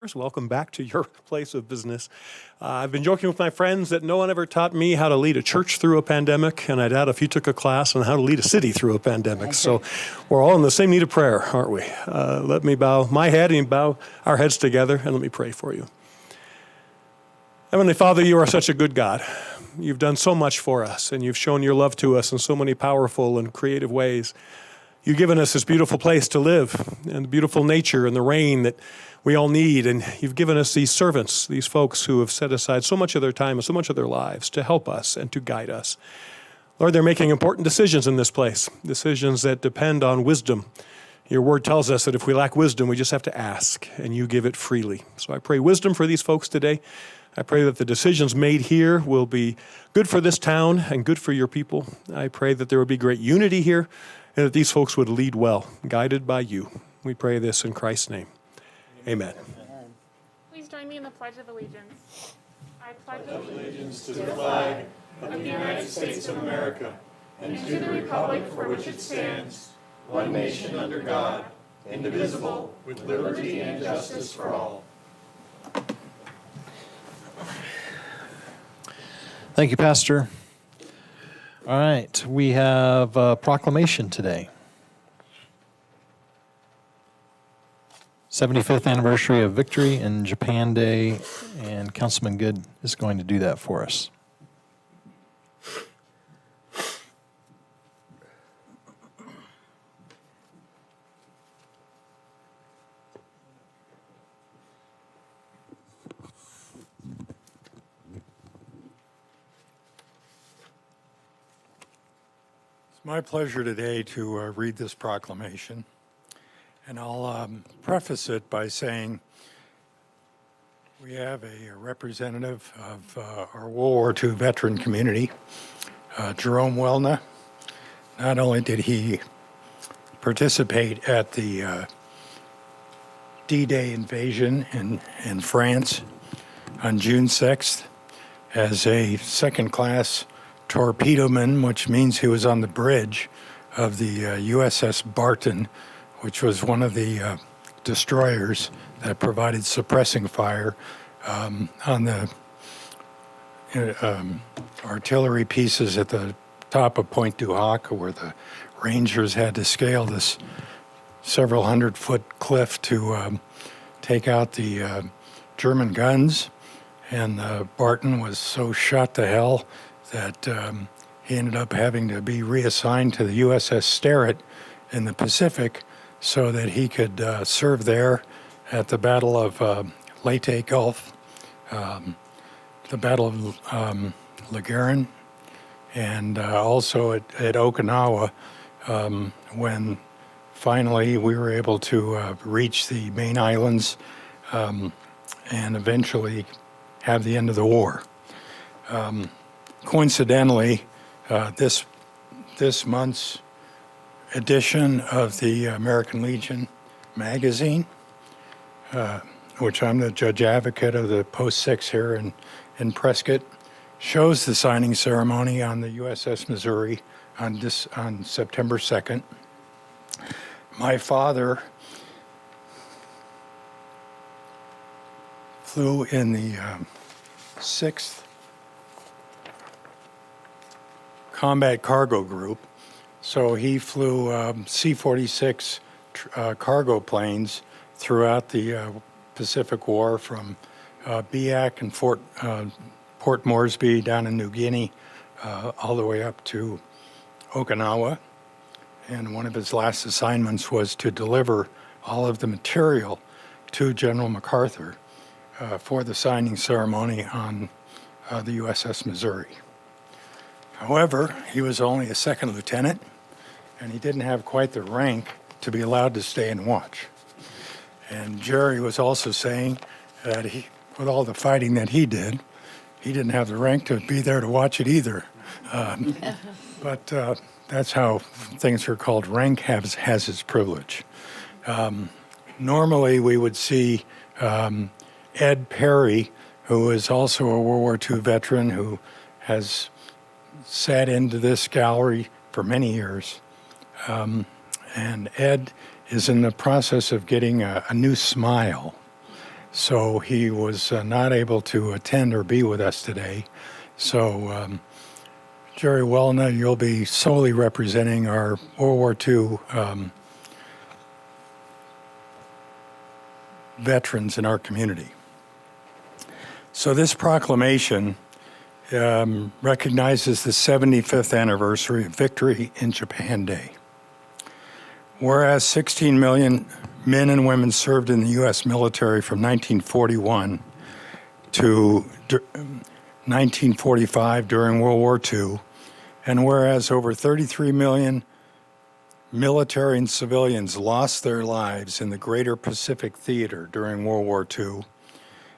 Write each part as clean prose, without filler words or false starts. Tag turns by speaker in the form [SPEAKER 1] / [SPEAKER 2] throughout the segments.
[SPEAKER 1] members, welcome back to your place of business. I've been joking with my friends that no one ever taught me how to lead a church through a pandemic, and I doubt if you took a class on how to lead a city through a pandemic. So we're all in the same need of prayer, aren't we? Let me bow my head and bow our heads together, and let me pray for you. Heavenly Father, you are such a good God. You've done so much for us, and you've shown your love to us in so many powerful and creative ways. You've given us this beautiful place to live, and the beautiful nature and the rain that we all need, and you've given us these servants, these folks who have set aside so much of their time and so much of their lives to help us and to guide us. Lord, they're making important decisions in this place, decisions that depend on wisdom. Your word tells us that if we lack wisdom, we just have to ask, and you give it freely. So I pray wisdom for these folks today. I pray that the decisions made here will be good for this town and good for your people. I pray that there will be great unity here and that these folks would lead well, guided by you. We pray this in Christ's name. Amen.
[SPEAKER 2] Please join me in the Pledge of Allegiance. I pledge
[SPEAKER 3] allegiance to the flag of the United States of America and to the republic for which it stands, one nation under God, indivisible, with liberty and justice for all.
[SPEAKER 4] Thank you, Pastor. All right, we have a proclamation today. 75th anniversary of Victory in Japan Day, and Councilman Good is going to do that for us.
[SPEAKER 5] It's my pleasure today to read this proclamation, and I'll preface it by saying we have a representative of our World War II veteran community, Jerome Welna. Not only did he participate at the D-Day invasion in France on June 6th as a second-class torpedoman, which means he was on the bridge of the USS Barton, which was one of the destroyers that provided suppressing fire on the artillery pieces at the top of Point du Hoc, where the Rangers had to scale this several hundred-foot cliff to take out the German guns. And Barton was so shot to hell that he ended up having to be reassigned to the USS Sterett in the Pacific so that he could serve there at the Battle of Leyte Gulf, the Battle of Lagarin, and also at Okinawa when finally we were able to reach the main islands and eventually have the end of the war. Coincidentally, this month's edition of the American Legion magazine, which I'm the judge advocate of the Post 6 here in Prescott, shows the signing ceremony on the USS Missouri on September 2nd. My father flew in the 6th Combat Cargo Group, so he flew C-46 cargo planes throughout the Pacific War from Biak and Port Moresby down in New Guinea all the way up to Okinawa. And one of his last assignments was to deliver all of the material to General MacArthur for the signing ceremony on the USS Missouri. However, he was only a second lieutenant, and he didn't have quite the rank to be allowed to stay and watch. And Jerry was also saying that with all the fighting that he didn't have the rank to be there to watch it either. But that's how things are called. Rank has its privilege. Normally, we would see Ed Perry, who is also a World War II veteran who has sat into this gallery for many years. And Ed is in the process of getting a new smile. so he was not able to attend or be with us today. So, Jerry Wellna, you'll be solely representing our World War II veterans in our community. So this proclamation recognizes the 75th anniversary of Victory in Japan Day. Whereas 16 million men and women served in the U.S. military from 1941 to 1945 during World War II, and whereas over 33 million military and civilians lost their lives in the Greater Pacific Theater during World War II,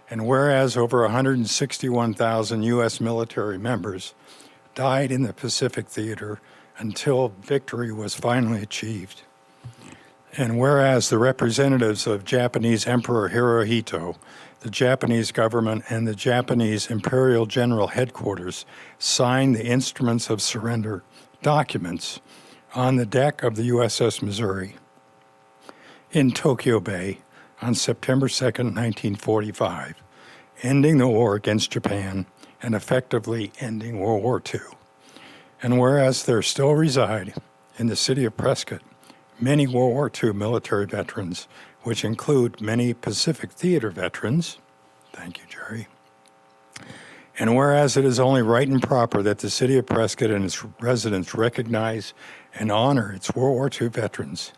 [SPEAKER 5] and whereas over 161,000 U.S. military members died in the Pacific Theater until victory was finally achieved, and whereas the representatives of Japanese Emperor Hirohito, the Japanese government, and the Japanese Imperial General Headquarters signed the Instruments of Surrender documents on the deck of the USS Missouri in Tokyo Bay on September 2nd, 1945, ending the war against Japan and effectively ending World War II. And whereas there still reside in the city of Prescott many World War II military veterans, which include many Pacific Theater veterans, thank you, Jerry, and whereas it is only right and proper that the city of Prescott and its residents recognize and honor its World War II veterans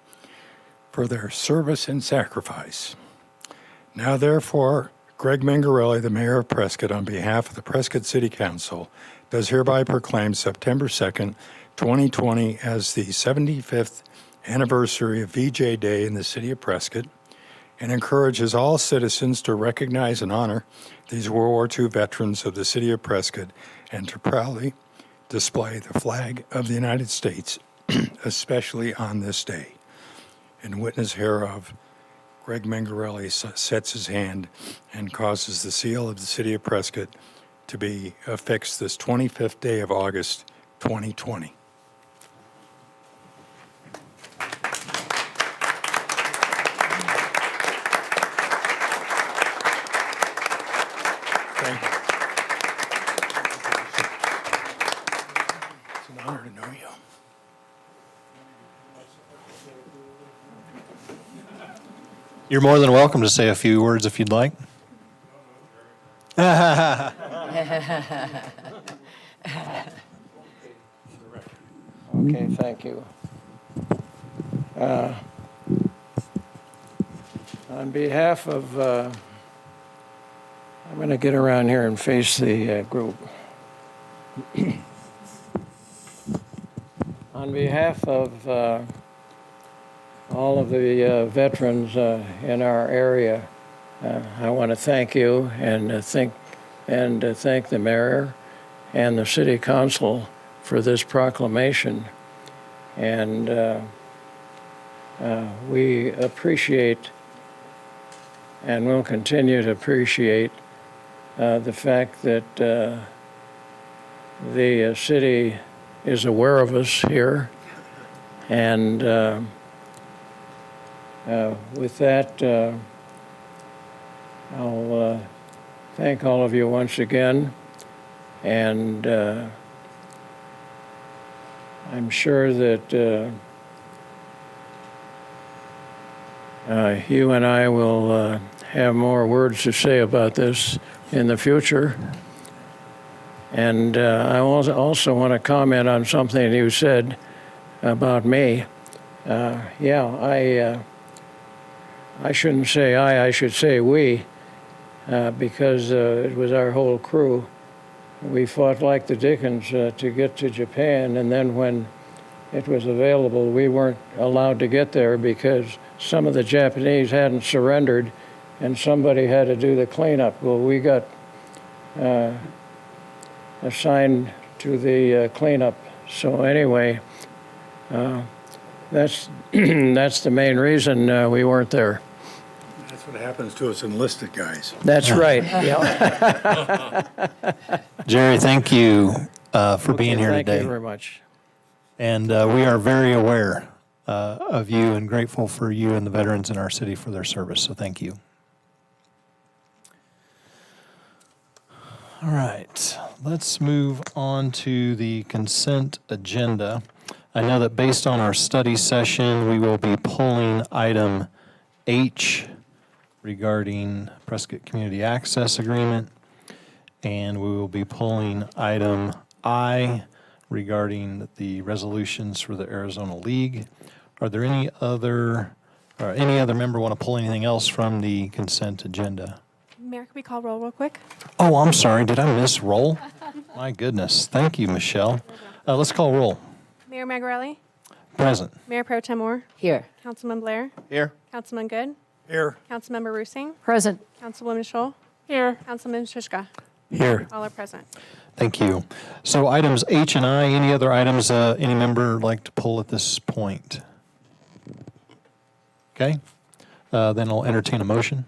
[SPEAKER 5] for their service and sacrifice. Now, therefore, Greg Mingarelli, the mayor of Prescott, on behalf of the Prescott City Council, does hereby proclaim September 2nd, 2020 as the 75th anniversary of VJ Day in the city of Prescott, and encourages all citizens to recognize and honor these World War II veterans of the city of Prescott and to proudly display the flag of the United States, especially on this day. In witness hereof, Greg Mingarelli sets his hand and causes the seal of the city of Prescott to be affixed this 25th day of August, 2020. Thank you. It's an honor to know you.
[SPEAKER 4] You're more than welcome to say a few words if you'd like.
[SPEAKER 6] Okay, thank you. On behalf of, I'm going to get around here and face the group. On behalf of all of the veterans in our area, I want to thank you and thank the mayor and the city council for this proclamation. And we appreciate and will continue to appreciate the fact that the city is aware of us here. And with that, I'll thank all of you once again, and I'm sure that you and I will have more words to say about this in the future. And I also want to comment on something you said about me. I shouldn't say I should say we. Because it was our whole crew. We fought like the dickens to get to Japan, and then when it was available, we weren't allowed to get there because some of the Japanese hadn't surrendered, and somebody had to do the cleanup. Well, we got assigned to the cleanup. So anyway, that's that's the main reason we weren't there.
[SPEAKER 5] That's what happens to us enlisted guys.
[SPEAKER 6] That's right. Yeah.
[SPEAKER 4] Jerry, thank you for being here
[SPEAKER 6] Thank
[SPEAKER 4] today.
[SPEAKER 6] you very much.
[SPEAKER 4] And we are very aware of you and grateful for you and the veterans in our city for their service. So thank you. All right, let's move on to the consent agenda. I know that based on our study session, we will be pulling item H regarding Prescott Community Access Agreement, and we will be pulling item I regarding the resolutions for the Arizona League. Are there any other member want to pull anything else from the consent agenda?
[SPEAKER 2] Mayor, can we call roll real quick?
[SPEAKER 4] Oh, I'm sorry. Did I miss roll? My goodness. Thank you, Michelle. Let's call roll.
[SPEAKER 2] Mayor Magarelli?
[SPEAKER 4] Present.
[SPEAKER 2] Mayor Pro Tem Moore?
[SPEAKER 7] Here.
[SPEAKER 2] Councilman Blair?
[SPEAKER 3] Here.
[SPEAKER 2] Councilman Good?
[SPEAKER 5] Here.
[SPEAKER 2] Councilmember Roosing?
[SPEAKER 7] Present.
[SPEAKER 2] Councilwoman Scholl? Here. Councilman Shishka?
[SPEAKER 4] Here.
[SPEAKER 2] All are present.
[SPEAKER 4] Thank you. So items H and I, any other items any member like to pull at this point? Okay. Then I'll entertain a motion.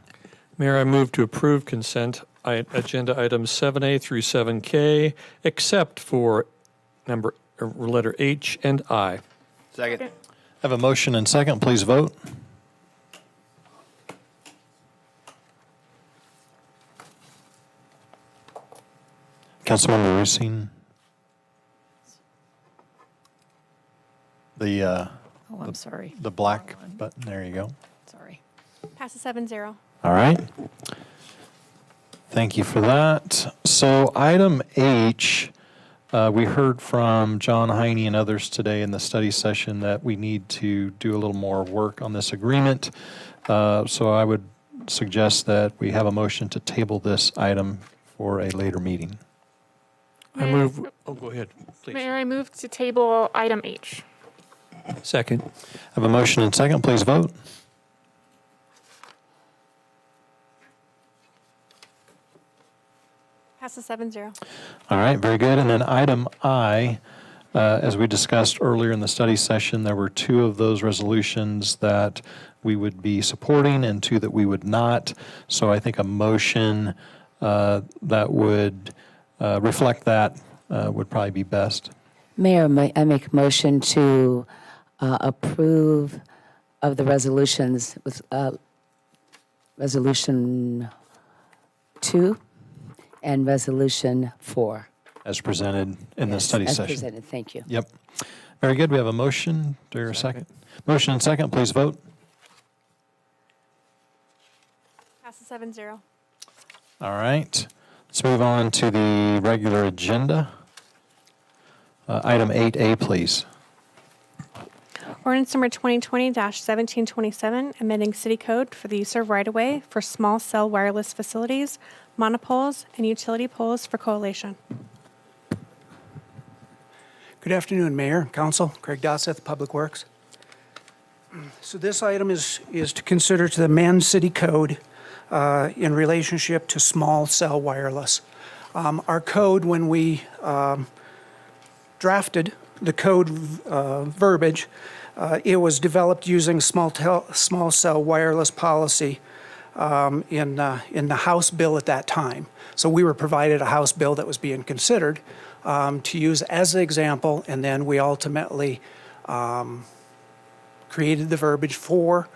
[SPEAKER 8] Mayor, I move to approve consent agenda items 7A through 7K, except for letter H and I.
[SPEAKER 3] Second.
[SPEAKER 4] Have a motion and second. Please vote. Councilmember Roosing.
[SPEAKER 7] Oh, I'm sorry.
[SPEAKER 4] The black button. There you go.
[SPEAKER 7] Sorry.
[SPEAKER 2] Passes 7-0.
[SPEAKER 4] All right. Thank you for that. So item H, we heard from John Heine and others today in the study session that we need to do a little more work on this agreement. So I would suggest that we have a motion to table this item for a later meeting.
[SPEAKER 8] I move, go ahead, please.
[SPEAKER 2] Mayor, I move to table item H.
[SPEAKER 8] Second.
[SPEAKER 4] Have a motion and second. Please vote.
[SPEAKER 2] Passes 7-0.
[SPEAKER 4] All right, very good. And then item I, as we discussed earlier in the study session, there were two of those resolutions that we would be supporting and two that we would not. So I think a motion that would reflect that would probably be best.
[SPEAKER 7] Mayor, I make a motion to approve of the resolutions with Resolution 2 and Resolution 4.
[SPEAKER 4] As presented in the
[SPEAKER 7] Yes,
[SPEAKER 4] study
[SPEAKER 7] as
[SPEAKER 4] session.
[SPEAKER 7] presented. Thank you.
[SPEAKER 4] Yep. Very good. We have a motion. Do you hear a second? Motion and second. Please vote.
[SPEAKER 2] Passes 7-0.
[SPEAKER 4] All right. Let's move on to the regular agenda. Item 8A, please.
[SPEAKER 2] Ordinance number 2020-1727, amending city code for the use of right-of-way for small cell wireless facilities, monopoles, and utility poles for coalition.
[SPEAKER 9] Good afternoon, Mayor, Council. Craig Dosseth, Public Works. So this item is to consider to amend city code in relationship to small cell wireless. Our code, when we drafted the code verbiage, it was developed using small cell wireless policy in the House bill at that time. So we were provided a House bill that was being considered to use as an example, and then we ultimately created the verbiage for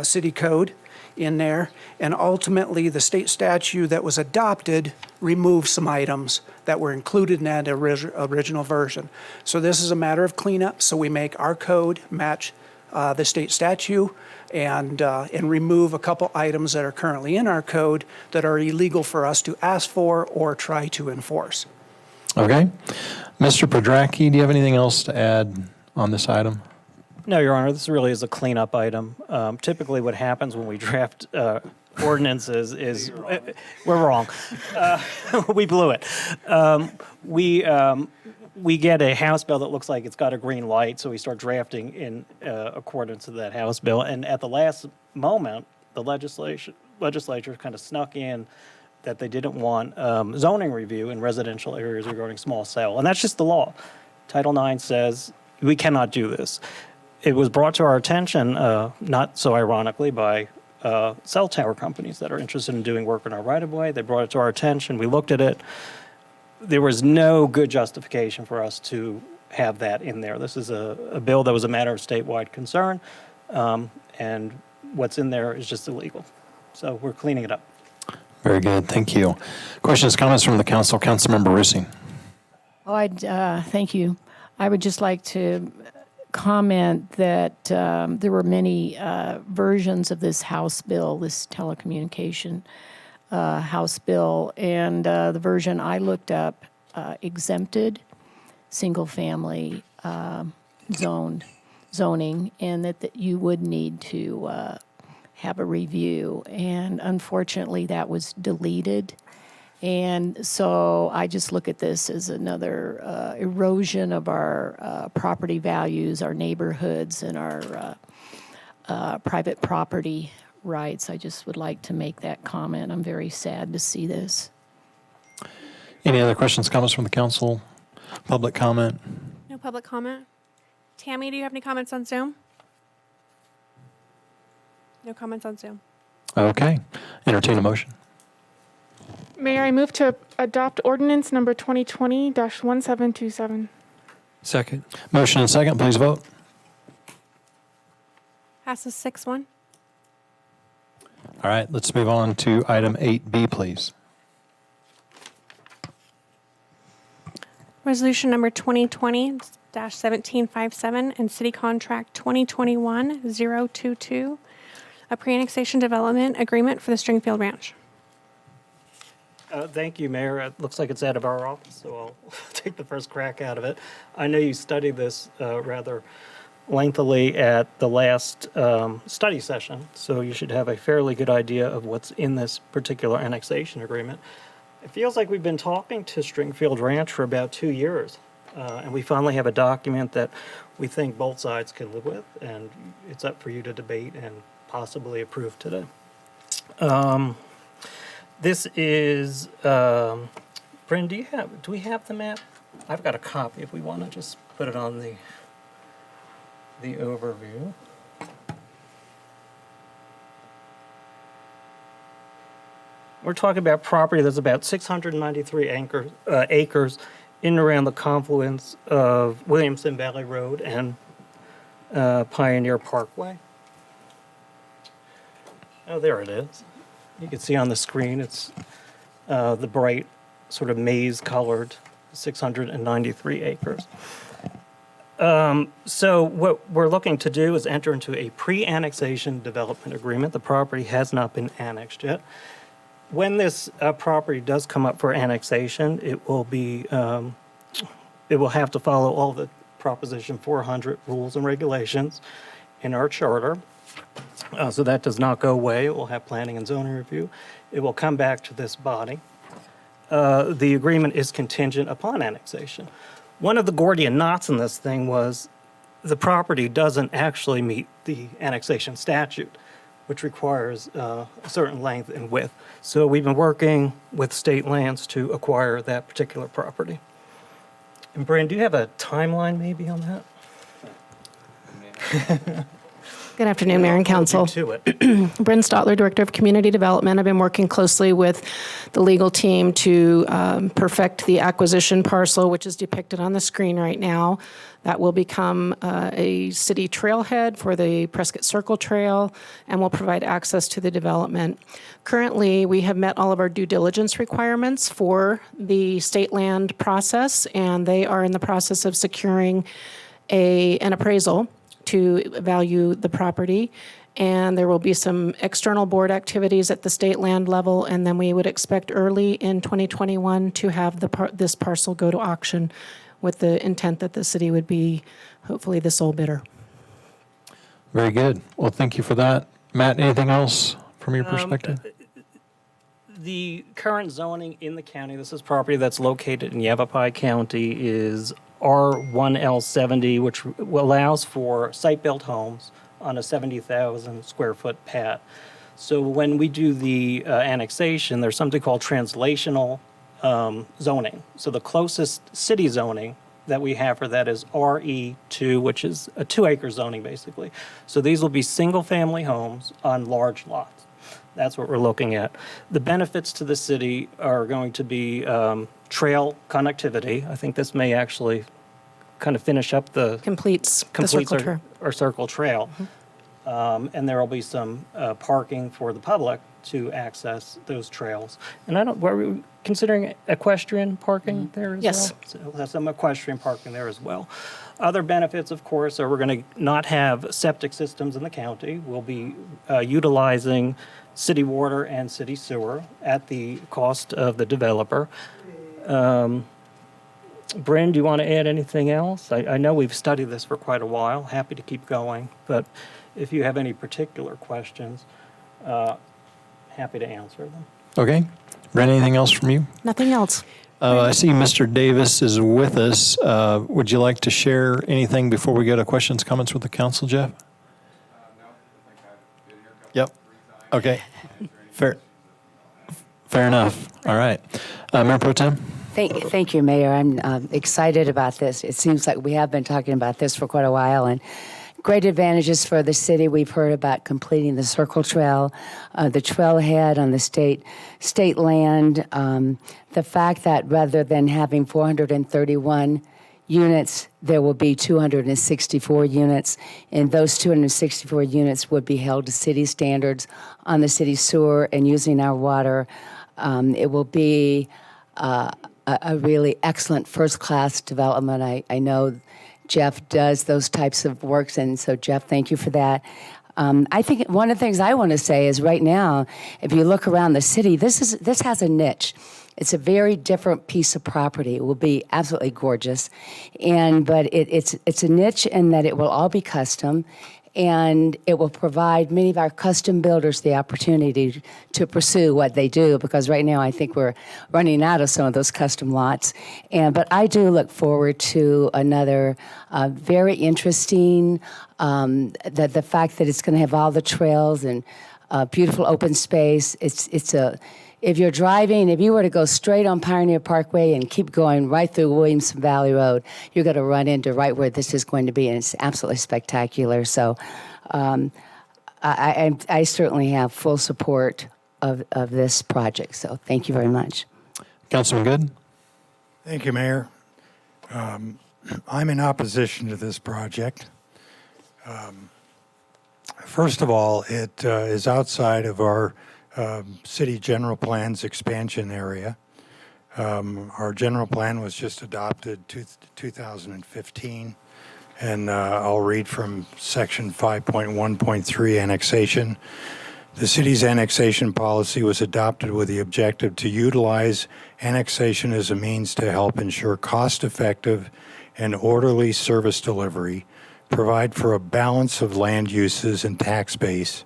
[SPEAKER 9] city code in there, and ultimately the state statute that was adopted removed some items that were included in that original version. So this is a matter of cleanup, so we make our code match the state statute and remove a couple items that are currently in our code that are illegal for us to ask for or try to enforce.
[SPEAKER 4] Okay. Mr. Podracki, do you have anything else to add on this item?
[SPEAKER 10] No, Your Honor, this really is a cleanup item. Typically what happens when we draft ordinances is we're wrong. We blew it. We get a House bill that looks like it's got a green light, so we start drafting in accordance to that House bill. And at the last moment, the legislature kind of snuck in that they didn't want zoning review in residential areas regarding small cell. And that's just the law. Title IX says we cannot do this. It was brought to our attention, not so ironically, by cell tower companies that are interested in doing work in our right-of-way. They brought it to our attention. We looked at it. There was no good justification for us to have that in there. This is a bill that was a matter of statewide concern, and what's in there is just illegal. So we're cleaning it up.
[SPEAKER 4] Very good, thank you. Questions, comments from the council? Councilmember Rusin.
[SPEAKER 11] Thank you. I would just like to comment that there were many versions of this House bill, this telecommunication House bill, and the version I looked up exempted single-family zoning, and that you would need to have a review. And unfortunately, that was deleted. And so I just look at this as another erosion of our property values, our neighborhoods, and our private property rights. I just would like to make that comment. I'm very sad to see this.
[SPEAKER 4] Any other questions, comments from the council? Public comment?
[SPEAKER 2] No public comment. Tammy, do you have any comments on Zoom? No comments on Zoom.
[SPEAKER 4] Okay. Entertain a motion.
[SPEAKER 12] Mayor, I move to adopt ordinance number 2020-1727.
[SPEAKER 8] Second.
[SPEAKER 4] Motion and second, please vote.
[SPEAKER 2] Passes 6-1.
[SPEAKER 4] All right, let's move on to item 8B, please.
[SPEAKER 2] Resolution number 2020-1757 and City Contract 2021-022, a pre-annexation development agreement for the Stringfield Ranch.
[SPEAKER 10] Thank you, Mayor. It looks like it's out of our office, so I'll take the first crack out of it. I know you studied this rather lengthily at the last study session, so you should have a fairly good idea of what's in this particular annexation agreement. It feels like we've been talking to Stringfield Ranch for about 2 years, and we finally have a document that we think both sides can live with, and it's up for you to debate and possibly approve today. This is, Bryn, do we have the map? I've got a copy if we want to just put it on the overview. We're talking about property that's about 693 acres in and around the confluence of Williamson Valley Road and Pioneer Parkway. Oh, there it is. You can see on the screen, it's the bright sort of maize-colored 693 acres. So what we're looking to do is enter into a pre-annexation development agreement. The property has not been annexed yet. When this property does come up for annexation, it will have to follow all the Proposition 400 rules and regulations in our charter. So that does not go away. It will have planning and zoning review. It will come back to this body. The agreement is contingent upon annexation. One of the Gordian knots in this thing was the property doesn't actually meet the annexation statute, which requires a certain length and width. So we've been working with state lands to acquire that particular property. And Brandon, do you have a timeline maybe on that?
[SPEAKER 13] Good afternoon, Mayor and Council.
[SPEAKER 10] To it.
[SPEAKER 13] Bryn Stotler, Director of Community Development. I've been working closely with the legal team to perfect the acquisition parcel, which is depicted on the screen right now. That will become a city trailhead for the Prescott Circle Trail and will provide access to the development. Currently, we have met all of our due diligence requirements for the state land process, and they are in the process of securing an appraisal to value the property, and there will be some external board activities at the state land level, and then we would expect early in 2021 to have this parcel go to auction with the intent that the city would be hopefully the sole bidder.
[SPEAKER 4] Very good. Well, thank you for that. Matt, anything else from your perspective?
[SPEAKER 10] The current zoning in the county, this is property that's located in Yavapai County, is R1L70, which allows for site-built homes on a 70,000 square foot pad. So when we do the annexation, there's something called translational zoning. So the closest city zoning that we have for that is RE2, which is a 2-acre zoning basically. So these will be single-family homes on large lots. That's what we're looking at. The benefits to the city are going to be trail connectivity. I think this may actually kind of finish up
[SPEAKER 13] Completes the circle trail.
[SPEAKER 10] our circle trail. And there will be some parking for the public to access those trails. And were we considering equestrian parking there as
[SPEAKER 13] Yes.
[SPEAKER 10] well? So we'll have some equestrian parking there as well. Other benefits, of course, are we're going to not have septic systems in the county. We'll be utilizing city water and city sewer at the cost of the developer. Bryn, do you want to add anything else? I know we've studied this for quite a while. Happy to keep going, but if you have any particular questions, happy to answer them.
[SPEAKER 4] Okay. Brent, anything else from you?
[SPEAKER 13] Nothing else.
[SPEAKER 4] I see Mr. Davis is with us. Would you like to share anything before we go to questions, comments with the council, Jeff? Yep. Okay. Fair enough. All right. Mayor Pro Tem?
[SPEAKER 7] Thank you, Mayor. I'm excited about this. It seems like we have been talking about this for quite a while, and great advantages for the city. We've heard about completing the Circle Trail, the trailhead on the state land, the fact that rather than having 431 units, there will be 264 units, and those 264 units would be held to city standards on the city sewer and using our water. It will be a really excellent first-class development. I know Jeff does those types of works, and so Jeff, thank you for that. I think one of the things I want to say is right now, if you look around the city, this has a niche. It's a very different piece of property. It will be absolutely gorgeous, but it's a niche in that it will all be custom, and it will provide many of our custom builders the opportunity to pursue what they do, because right now I think we're running out of some of those custom lots. But I do look forward to another very interesting, the fact that it's going to have all the trails and beautiful open space. If you're driving, if you were to go straight on Pioneer Parkway and keep going right through Williamson Valley Road, you're going to run into right where this is going to be, and it's absolutely spectacular. So I certainly have full support of this project. So thank you very much.
[SPEAKER 4] Councilman Good?
[SPEAKER 5] Thank you, Mayor. I'm in opposition to this project. First of all, it is outside of our city general plan's expansion area. Our general plan was just adopted 2015, and I'll read from section 5.1.3 annexation. The city's annexation policy was adopted with the objective to utilize annexation as a means to help ensure cost-effective and orderly service delivery, provide for a balance of land uses and tax base,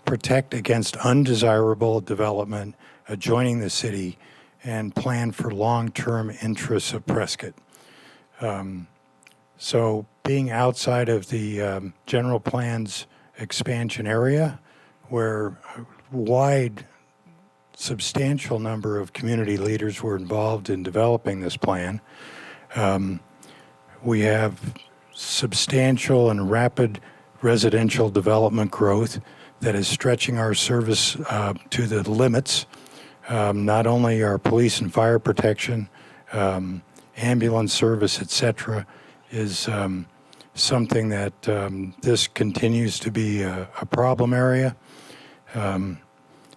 [SPEAKER 5] protect against undesirable development adjoining the city, and plan for long-term interests of Prescott. So being outside of the general plan's expansion area, where a wide, substantial number of community leaders were involved in developing this plan, we have substantial and rapid residential development growth that is stretching our service to the limits. Not only our police and fire protection, ambulance service, etc., is something that this continues to be a problem area.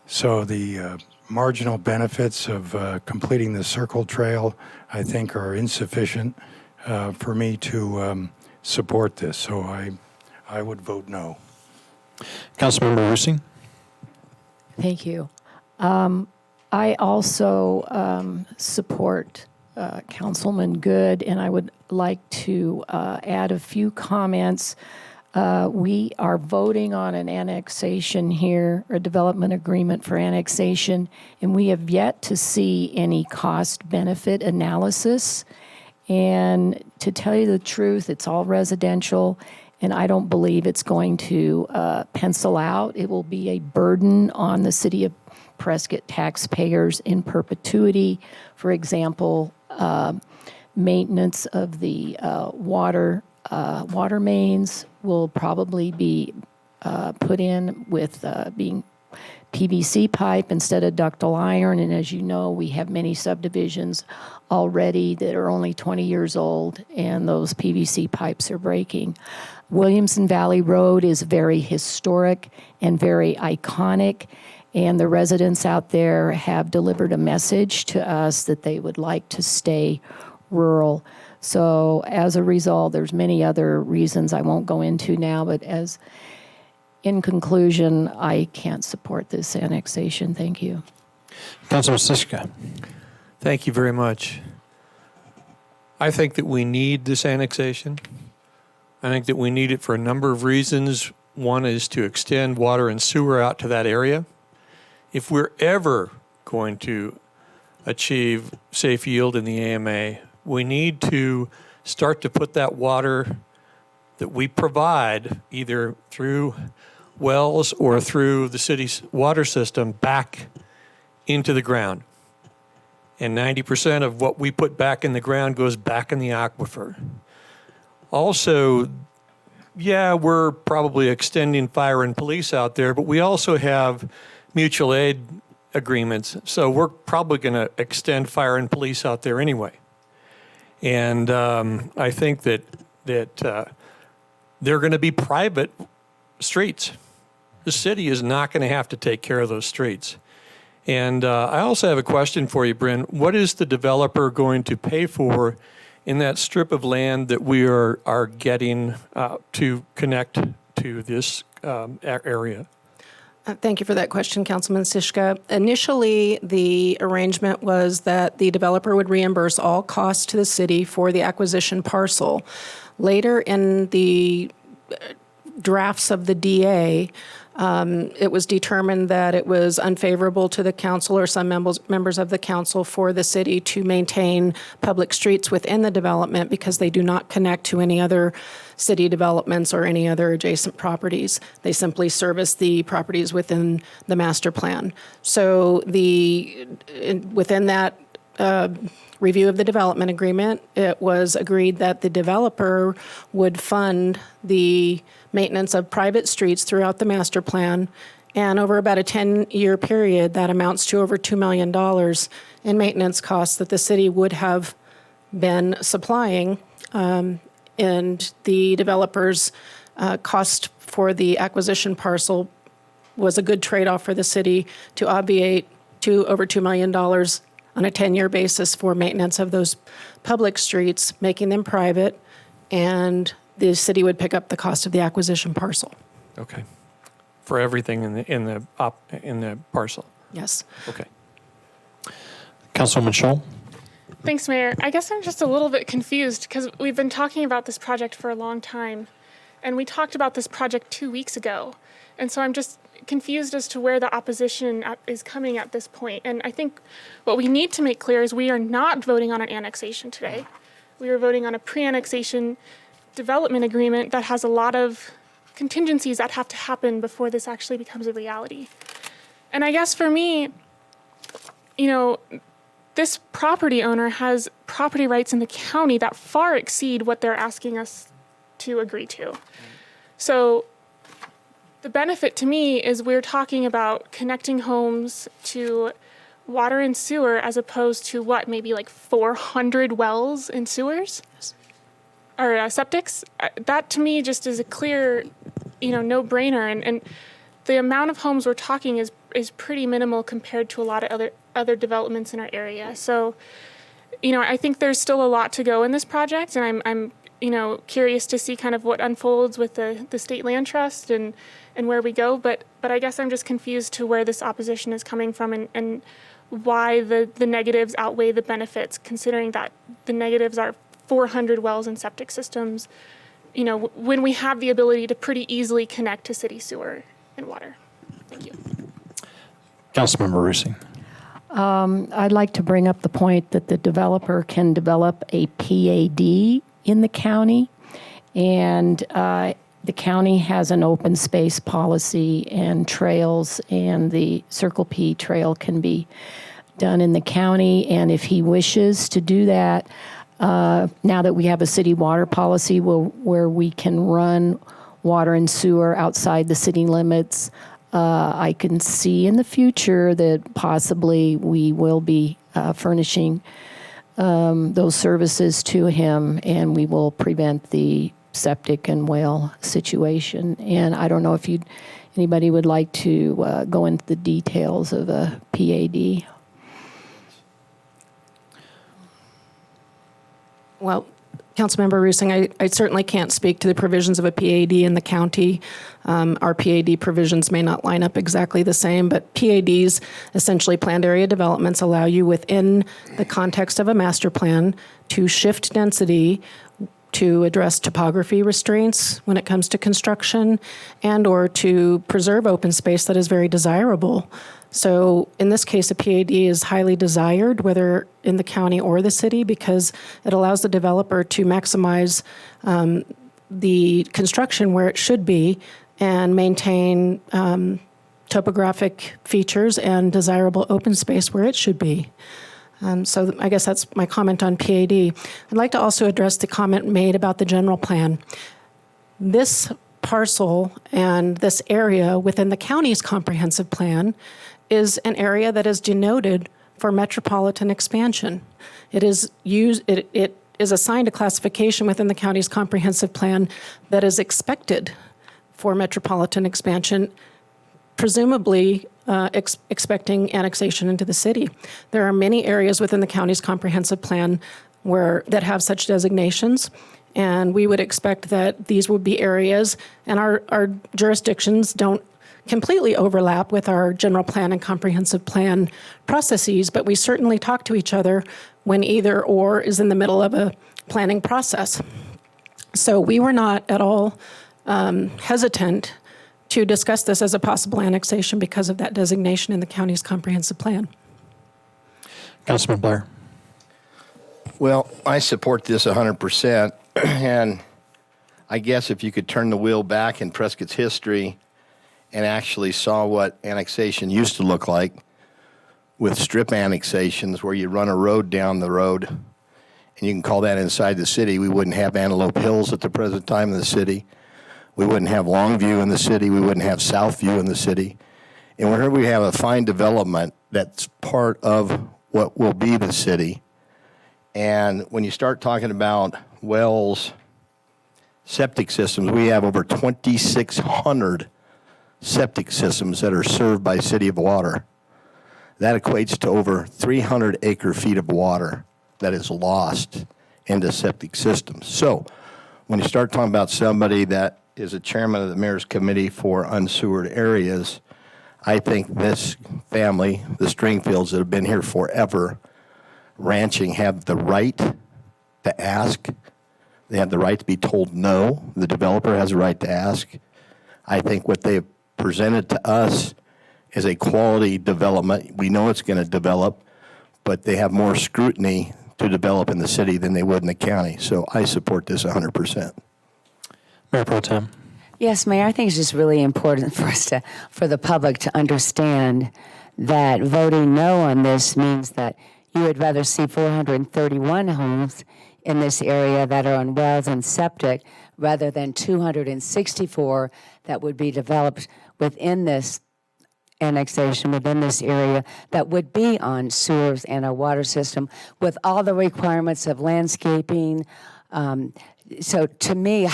[SPEAKER 5] So the marginal benefits of completing the Circle Trail, I think, are insufficient for me to support this. So I would vote no.
[SPEAKER 4] Councilmember Rusing?
[SPEAKER 11] Thank you. I also support Councilman Good, and I would like to add a few comments. We are voting on an annexation here, or development agreement for annexation, and we have yet to see any cost-benefit analysis. And to tell you the truth, it's all residential, and I don't believe it's going to pencil out. It will be a burden on the city of Prescott taxpayers in perpetuity. For example, maintenance of the water mains will probably be put in with being PVC pipe instead of ductile iron. And as you know, we have many subdivisions already that are only 20 years old, and those PVC pipes are breaking. Williamson Valley Road is very historic and very iconic, And the residents out there have delivered a message to us that they would like to stay rural. So as a result, there's many other reasons I won't go into now, but in conclusion, I can't support this annexation. Thank you.
[SPEAKER 4] Councilman Siska.
[SPEAKER 8] Thank you very much. I think that we need this annexation. I think that we need it for a number of reasons. One is to extend water and sewer out to that area. If we're ever going to achieve safe yield in the AMA, we need to start to put that water that we provide either through wells or through the city's water system back into the ground. And 90% of what we put back in the ground goes back in the aquifer. Also, yeah, we're probably extending fire and police out there, but we also have mutual aid agreements. So we're probably going to extend fire and police out there anyway. And I think that they're going to be private streets. The city is not going to have to take care of those streets. And I also have a question for you, Bryn. What is the developer going to pay for in that strip of land that we are getting to connect to this area?
[SPEAKER 13] Thank you for that question, Councilman Siska. Initially, the arrangement was that the developer would reimburse all costs to the city for the acquisition parcel. Later in the drafts of the DA, it was determined that it was unfavorable to the council or some members of the council for the city to maintain public streets within the development because they do not connect to any other city developments or any other adjacent properties. They simply service the properties within the master plan. So within that review of the development agreement, it was agreed that the developer would fund the maintenance of private streets throughout the master plan. And over about a 10-year period, that amounts to over $2 million in maintenance costs that the city would have been supplying. And the developer's cost for the acquisition parcel was a good trade-off for the city to obviate to over $2 million on a 10-year basis for maintenance of those public streets, making them private, and the city would pick up the cost of the acquisition parcel.
[SPEAKER 8] Okay. For everything in the parcel.
[SPEAKER 13] Yes.
[SPEAKER 8] Okay.
[SPEAKER 4] Councilwoman Scholl.
[SPEAKER 12] Thanks, Mayor. I guess I'm just a little bit confused because we've been talking about this project for a long time, and we talked about this project 2 weeks ago. And so I'm just confused as to where the opposition is coming at this point. And I think what we need to make clear is we are not voting on an annexation today. We are voting on a pre-annexation development agreement that has a lot of contingencies that have to happen before this actually becomes a reality. And I guess for me, this property owner has property rights in the county that far exceed what they're asking us to agree to. So the benefit to me is we're talking about connecting homes to water and sewer as opposed to maybe like 400 wells and sewers? Or septics? That to me just is a clear, no-brainer. And the amount of homes we're talking is pretty minimal compared to a lot of other developments in our area. So, I think there's still a lot to go in this project, and I'm curious to see kind of what unfolds with the state land trust and where we go. But I guess I'm just confused to where this opposition is coming from and why the negatives outweigh the benefits, considering that the negatives are 400 wells and septic systems, when we have the ability to pretty easily connect to city sewer and water. Thank you.
[SPEAKER 4] Councilmember Rusi.
[SPEAKER 11] I'd like to bring up the point that the developer can develop a PAD in the county, and the county has an open space policy and trails, and the Circle P trail can be done in the county. And if he wishes to do that, now that we have a city water policy where we can run water and sewer outside the city limits, I can see in the future that possibly we will be furnishing those services to him, and we will prevent the septic and well situation. And I don't know if Anybody would like to go into the details of a PAD?
[SPEAKER 13] Well, Councilmember Roosing, I certainly can't speak to the provisions of a PAD in the county. Our PAD provisions may not line up exactly the same, but PADs, essentially planned area developments, allow you within the context of a master plan to shift density to address topography restraints when it comes to construction and or to preserve open space that is very desirable. So in this case, a PAD is highly desired, whether in the county or the city, because it allows the developer to maximize the construction where it should be and maintain topographic features and desirable open space where it should be. So I guess that's my comment on PAD. I'd like to also address the comment made about the general plan. This parcel and this area within the county's comprehensive plan is an area that is denoted for metropolitan expansion. It is assigned a classification within the county's comprehensive plan that is expected for metropolitan expansion, presumably expecting annexation into the city. There are many areas within the county's comprehensive plan that have such designations, and we would expect that these would be areas, and our jurisdictions don't completely overlap with our general plan and comprehensive plan processes, but we certainly talk to each other when either or is in the middle of a planning process. So we were not at all hesitant to discuss this as a possible annexation because of that designation in the county's comprehensive plan.
[SPEAKER 4] Councilman Blair.
[SPEAKER 14] Well, I support this 100%, and I guess if you could turn the wheel back in Prescott's history and actually saw what annexation used to look like with strip annexations where you run a road down the road, and you can call that inside the city. We wouldn't have Antelope Hills at the present time in the city. We wouldn't have Longview in the city. We wouldn't have Southview in the city. And whenever we have a fine development that's part of what will be the city, and when you start talking about wells, septic systems, we have over 2,600 septic systems that are served by City of Water. That equates to over 300 acre-feet of water that is lost into septic systems. So when you start talking about somebody that is a chairman of the Mayor's Committee for Unsewered Areas, I think this family, the Stringfields that have been here forever, ranching, have the right to ask. They have the right to be told no. The developer has a right to ask. I think what they've presented to us is a quality development. We know it's going to develop, but they have more scrutiny to develop in the city than they would in the county. So I support this 100%.
[SPEAKER 4] Mayor Pro Tem.
[SPEAKER 7] Yes, Mayor, I think it's just really important for the public to understand that voting no on this means that you would rather see 431 homes in this area that are on wells and septic rather than 264 that would be developed within this annexation, within this area, that would be on sewers and a water system with all the requirements of landscaping. So to me,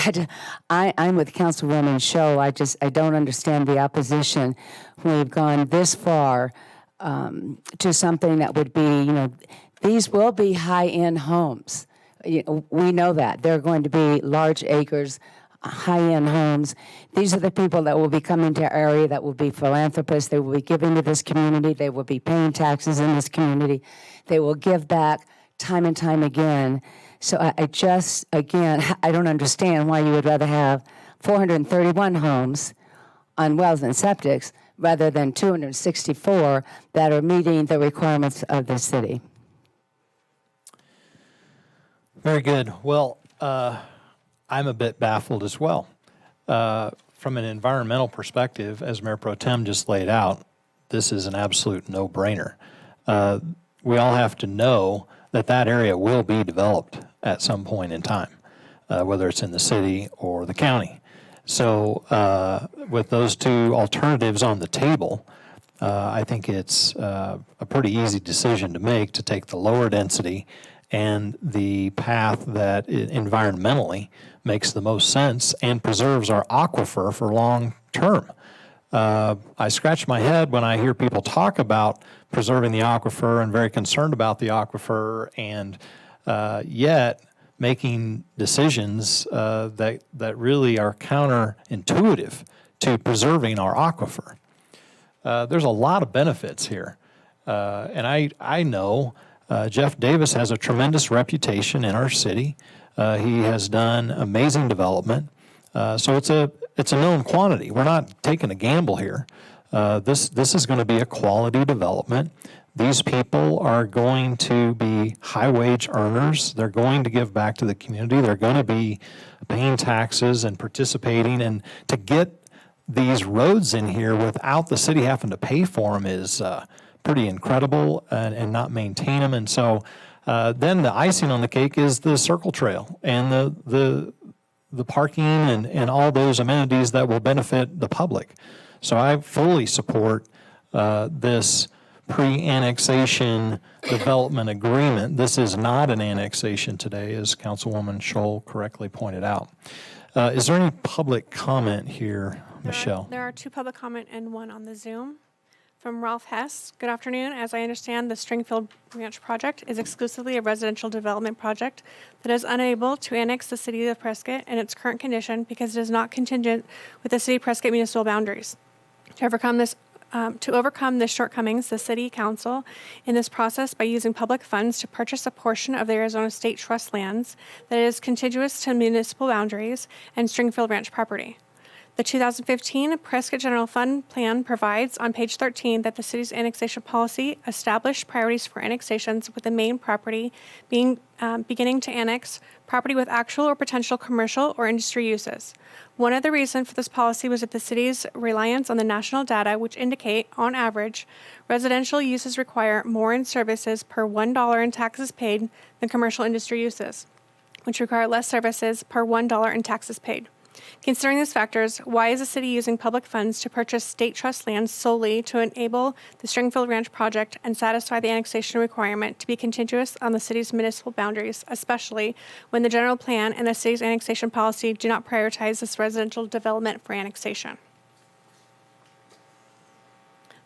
[SPEAKER 7] I'm with Councilwoman Scho. I don't understand the opposition when we've gone this far to something that would be, these will be high-end homes. We know that. They're going to be large acres, high-end homes. These are the people that will be coming to our area that will be philanthropists. They will be giving to this community. They will be paying taxes in this community. They will give back time and time again. So I don't understand why you would rather have 431 homes on wells and septics rather than 264 that are meeting the requirements of the city.
[SPEAKER 4] Very good. Well, I'm a bit baffled as well. From an environmental perspective, as Mayor Pro Tem just laid out, this is an absolute no-brainer. We all have to know that that area will be developed at some point in time, whether it's in the city or the county. So with those two alternatives on the table, I think it's a pretty easy decision to make to take the lower density and the path that environmentally makes the most sense and preserves our aquifer for long term. I scratch my head when I hear people talk about preserving the aquifer and very concerned about the aquifer, and yet making decisions that really are counterintuitive to preserving our aquifer. There's a lot of benefits here. And I know Jeff Davis has a tremendous reputation in our city. He has done amazing development. So it's a known quantity. We're not taking a gamble here. This is going to be a quality development. These people are going to be high-wage earners. They're going to give back to the community. They're going to be paying taxes and participating. And to get these roads in here without the city having to pay for them is pretty incredible, and not maintain them. And so then the icing on the cake is the circle trail and the parking and all those amenities that will benefit the public. So I fully support this pre-annexation development agreement. This is not an annexation today, as Councilwoman Scholl correctly pointed out. Is there any public comment here, Michelle?
[SPEAKER 2] There are 2 public comment and 1 on the Zoom. From Ralph Hess. Good afternoon. As I understand, the Stringfield Ranch project is exclusively a residential development project that is unable to annex the city of Prescott in its current condition because it is not contingent with the city of Prescott municipal boundaries. To overcome the shortcomings, the city council in this process by using public funds to purchase a portion of the Arizona State Trust lands that is contiguous to municipal boundaries and Stringfield Ranch property. The 2015 Prescott General Fund Plan provides on page 13 that the city's annexation policy established priorities for annexations, with the main property being beginning to annex property with actual or potential commercial or industry uses. One of the reasons for this policy was that the city's reliance on the national data, which indicate, on average, residential uses require more in services per $1 in taxes paid than commercial industry uses, which require less services per $1 in taxes paid. Considering these factors, why is the city using public funds to purchase state trust lands solely to enable the Stringfield Ranch project and satisfy the annexation requirement to be contiguous on the city's municipal boundaries, especially when the general plan and the city's annexation policy do not prioritize this residential development for annexation?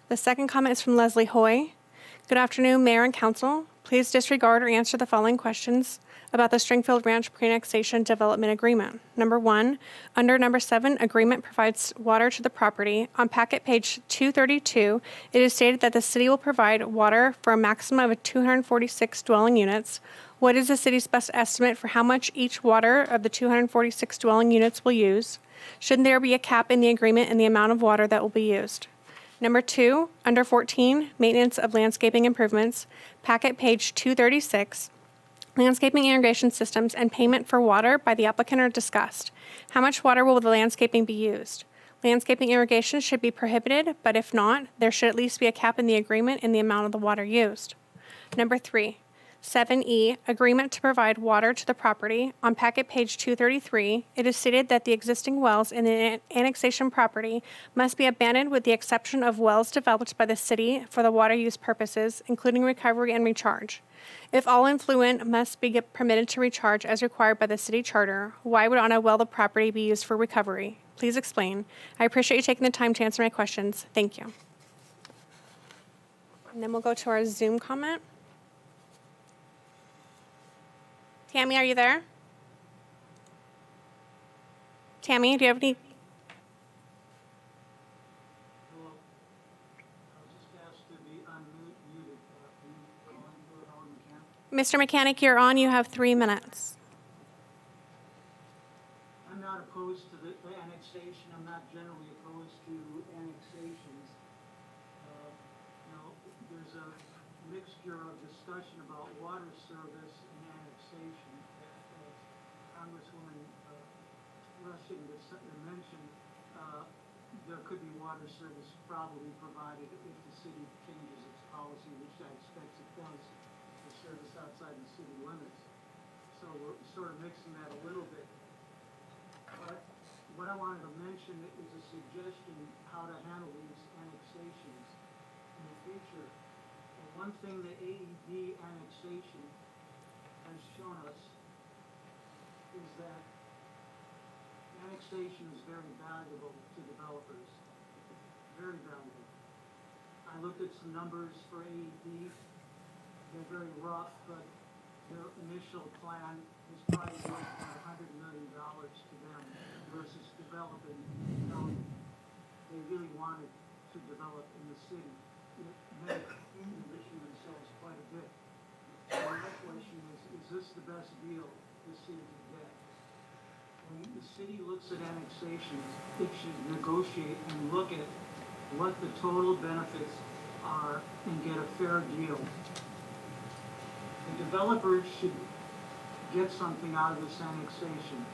[SPEAKER 2] The second comment is from Leslie Hoy. Good afternoon, Mayor and Council. Please disregard or answer the following questions about the Stringfield Ranch Pre-Annexation Development Agreement. Number 1, under number 7, agreement provides water to the property. On packet page 232, it is stated that the city will provide water for a maximum of 246 dwelling units. What is the city's best estimate for how much each water of the 246 dwelling units will use? Should there be a cap in the agreement in the amount of water that will be used? Number 2, under 14, maintenance of landscaping improvements, packet page 236, landscaping irrigation systems and payment for water by the applicant are discussed. How much water will the landscaping be used? Landscaping irrigation should be prohibited, but if not, there should at least be a cap in the agreement in the amount of the water used. Number 3, 7E, agreement to provide water to the property. On packet page 233, it is stated that the existing wells in the annexation property must be abandoned with the exception of wells developed by the city for the water use purposes, including recovery and recharge. If all influent must be permitted to recharge as required by the city charter, why would on a well the property be used for recovery? Please explain. I appreciate you taking the time to answer my questions. Thank you. And then we'll go to our Zoom comment. Tammy, are you there? Tammy, do you have any? Mr. Mechanic, you're on. You have 3 minutes.
[SPEAKER 15] I'm not opposed to the annexation. I'm not generally opposed to annexations. There's a mixture of discussion about water service and annexation. As Congresswoman Rushing mentioned, there could be water service probably provided if the city changes its policy, which I expect it does, for service outside the city limits. So we're sort of mixing that a little bit. But what I wanted to mention is a suggestion how to handle these annexations in the future. And one thing the AED annexation has shown us is that annexation is very valuable to developers. very valuable. I looked at some numbers for AED. They're very rough, but their initial plan is probably worth about $100 million to them versus developing in the county. They really wanted to develop in the city. It meant enriching themselves quite a bit. So my question is this the best deal the city can get? When the city looks at annexation, it should negotiate and look at what the total benefits are and get a fair deal. The developers should get something out of this annexation.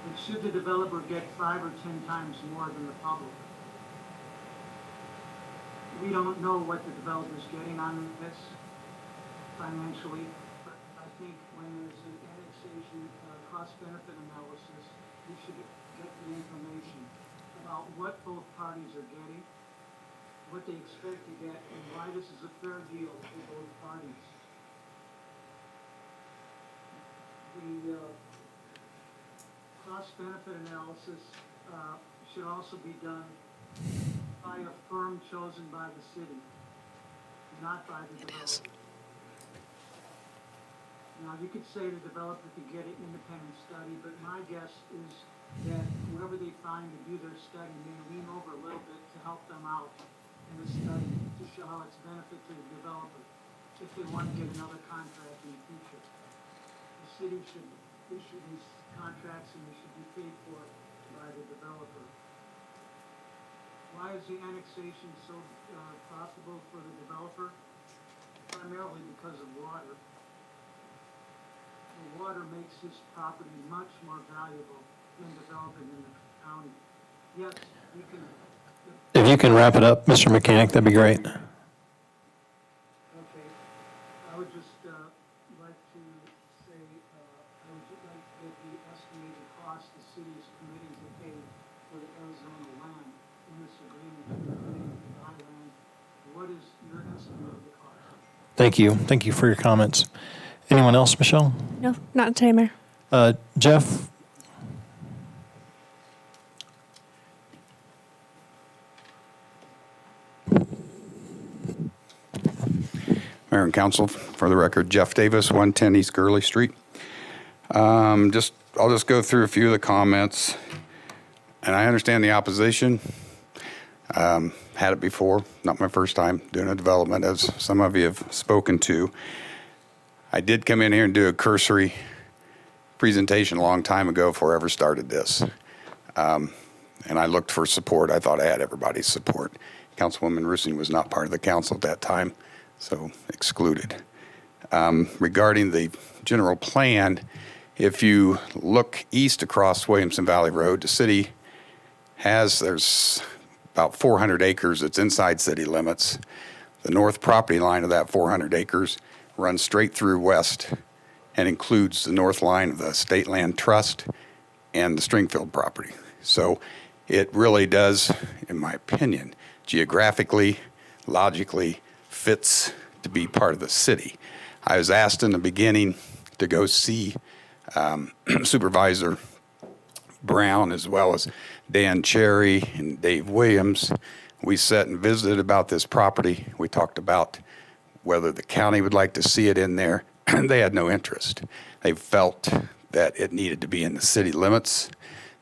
[SPEAKER 15] But should the developer get 5 or 10 times more than the public? We don't know what the developer's getting on this financially, but I think when there's an annexation cost-benefit analysis, we should get the information about what both parties are getting, what they expect to get, and why this is a fair deal for both parties. The cost-benefit analysis should also be done by a firm chosen by the city, not by the developer. Now, you could say the developer could get an independent study, but my guess is that whoever they find to do their study may lean over a little bit to help them out in the study to show how it's benefit to the developer if they want to get another contract in the future. The city should issue these contracts and they should be paid for by the developer. Why is the annexation so profitable for the developer? Primarily because of water. The water makes this property much more valuable than developing in the county. Yes, you can.
[SPEAKER 4] If you can wrap it up, Mr. Mechanic, that'd be great.
[SPEAKER 15] Okay. I would just like to say, I would just like to get the estimated cost the city's committing to pay for the Arizona land in this agreement to buy land. What is your estimate of the cost?
[SPEAKER 4] Thank you. Thank you for your comments. Anyone else, Michelle?
[SPEAKER 2] No, not today, Mayor.
[SPEAKER 4] Jeff?
[SPEAKER 16] Mayor and Council, for the record, Jeff Davis, 110 East Gurley Street. I'll just go through a few of the comments, and I understand the opposition. Had it before, not my first time doing a development, as some of you have spoken to. I did come in here and do a cursory presentation a long time ago before I ever started this. And I looked for support. I thought I had everybody's support. Councilwoman Rusing was not part of the council at that time, so excluded. Regarding the general plan, if you look east across Williamson Valley Road, the city there's about 400 acres that's inside city limits. The north property line of that 400 acres runs straight through west and includes the north line of the State Land Trust and the Stringfield property. So it really does, in my opinion, geographically, logically fits to be part of the city. I was asked in the beginning to go see Supervisor Brown as well as Dan Cherry and Dave Williams. We sat and visited about this property. We talked about whether the county would like to see it in there. They had no interest. They felt that it needed to be in the city limits,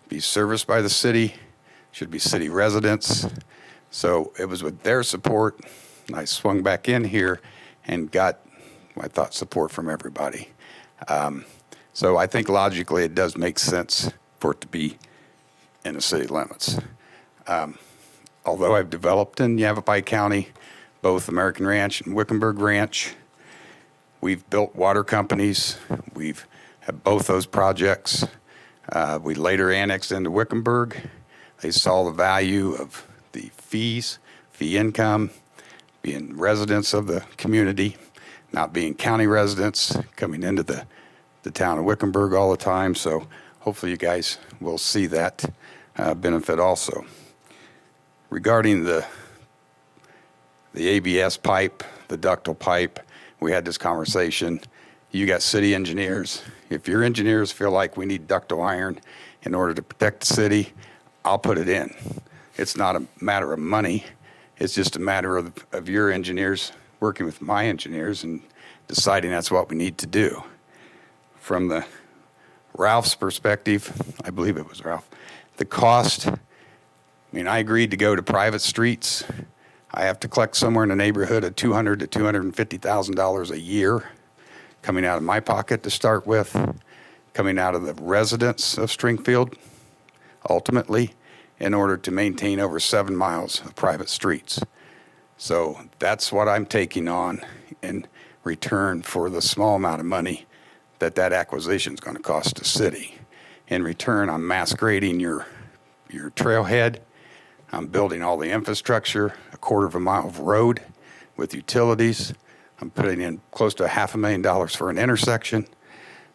[SPEAKER 16] be serviced by the city, should be city residents. So it was with their support, I swung back in here and got, I thought, support from everybody. So I think logically it does make sense for it to be in the city limits. Although I've developed in Yavapai County, both American Ranch and Wickenburg Ranch, we've built water companies. We've had both those projects. We later annexed into Wickenburg. They saw the value of the fee income, being residents of the community, not being county residents, coming into the town of Wickenburg all the time. So hopefully you guys will see that benefit also. Regarding the ABS pipe, the ductile pipe, we had this conversation. You got city engineers. If your engineers feel like we need ductile iron in order to protect the city, I'll put it in. it's not a matter of money. It's just a matter of your engineers working with my engineers and deciding that's what we need to do. From the Ralph's perspective, I believe it was Ralph, the cost, I mean, I agreed to go to private streets. I have to collect somewhere in the neighborhood of $200,000 to $250,000 a year coming out of my pocket to start with, coming out of the residents of Springfield, ultimately, in order to maintain over 7 miles of private streets. So that's what I'm taking on in return for the small amount of money that acquisition is going to cost the city. In return, I'm mass grading your trailhead. I'm building all the infrastructure, a quarter of a mile of road with utilities. I'm putting in close to $500,000 for an intersection.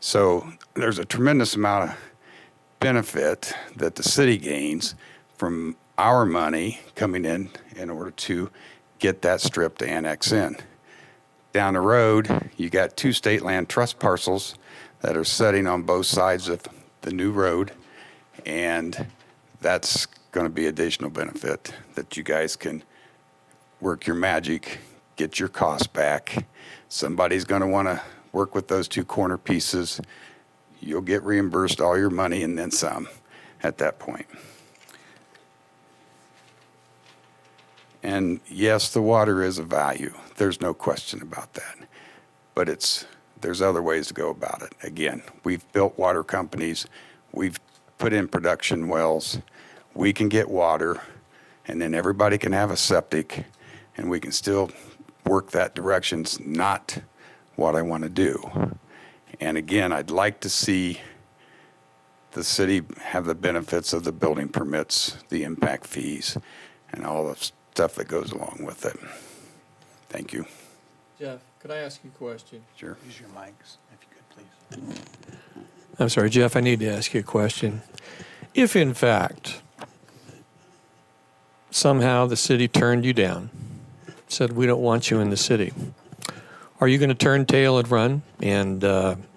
[SPEAKER 16] So there's a tremendous amount of benefit that the city gains from our money coming in order to get that strip to annex in. Down the road, you got 2 state land trust parcels that are sitting on both sides of the new road, and that's going to be additional benefit that you guys can work your magic, get your costs back. Somebody's going to want to work with those 2 corner pieces. You'll get reimbursed all your money and then some at that point. And yes, the water is a value. There's no question about that. But there's other ways to go about it. Again, we've built water companies. We've put in production wells. We can get water, and then everybody can have a septic, and we can still work that direction. It's not what I want to do. And again, I'd like to see the city have the benefits of the building permits, the impact fees, and all the stuff that goes along with it. Thank you.
[SPEAKER 8] Jeff, could I ask you a question?
[SPEAKER 16] Sure.
[SPEAKER 3] Use your mics, if you could, please.
[SPEAKER 8] I'm sorry, Jeff, I need to ask you a question. If, in fact, somehow the city turned you down, said, we don't want you in the city, are you going to turn tail and run and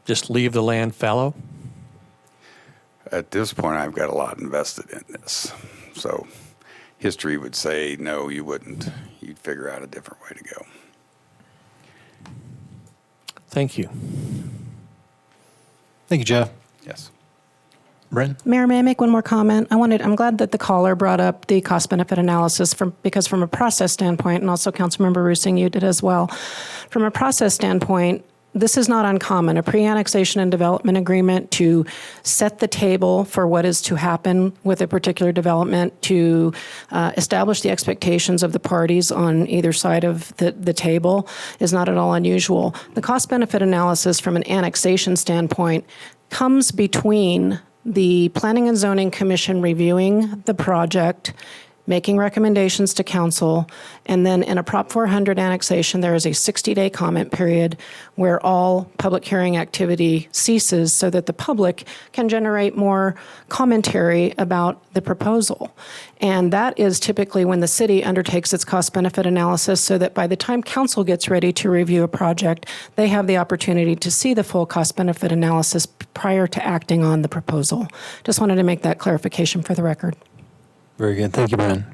[SPEAKER 8] just leave the land fallow?
[SPEAKER 16] At this point, I've got a lot invested in this. So history would say, no, you wouldn't. You'd figure out a different way to go.
[SPEAKER 8] Thank you.
[SPEAKER 4] Thank you, Jeff.
[SPEAKER 16] Yes.
[SPEAKER 4] Bryn?
[SPEAKER 13] Mayor, may I make one more comment? I'm glad that the caller brought up the cost-benefit analysis because from a process standpoint, and also Councilmember Rusing, you did as well. From a process standpoint, this is not uncommon. A pre-annexation and development agreement to set the table for what is to happen with a particular development, to establish the expectations of the parties on either side of the table is not at all unusual. The cost-benefit analysis from an annexation standpoint comes between the Planning and Zoning Commission reviewing the project, making recommendations to council, and then in a Prop 400 annexation, there is a 60-day comment period where all public hearing activity ceases so that the public can generate more commentary about the proposal. And that is typically when the city undertakes its cost-benefit analysis so that by the time council gets ready to review a project, they have the opportunity to see the full cost-benefit analysis prior to acting on the proposal. Just wanted to make that clarification for the record.
[SPEAKER 4] Very good. Thank you, Bryn.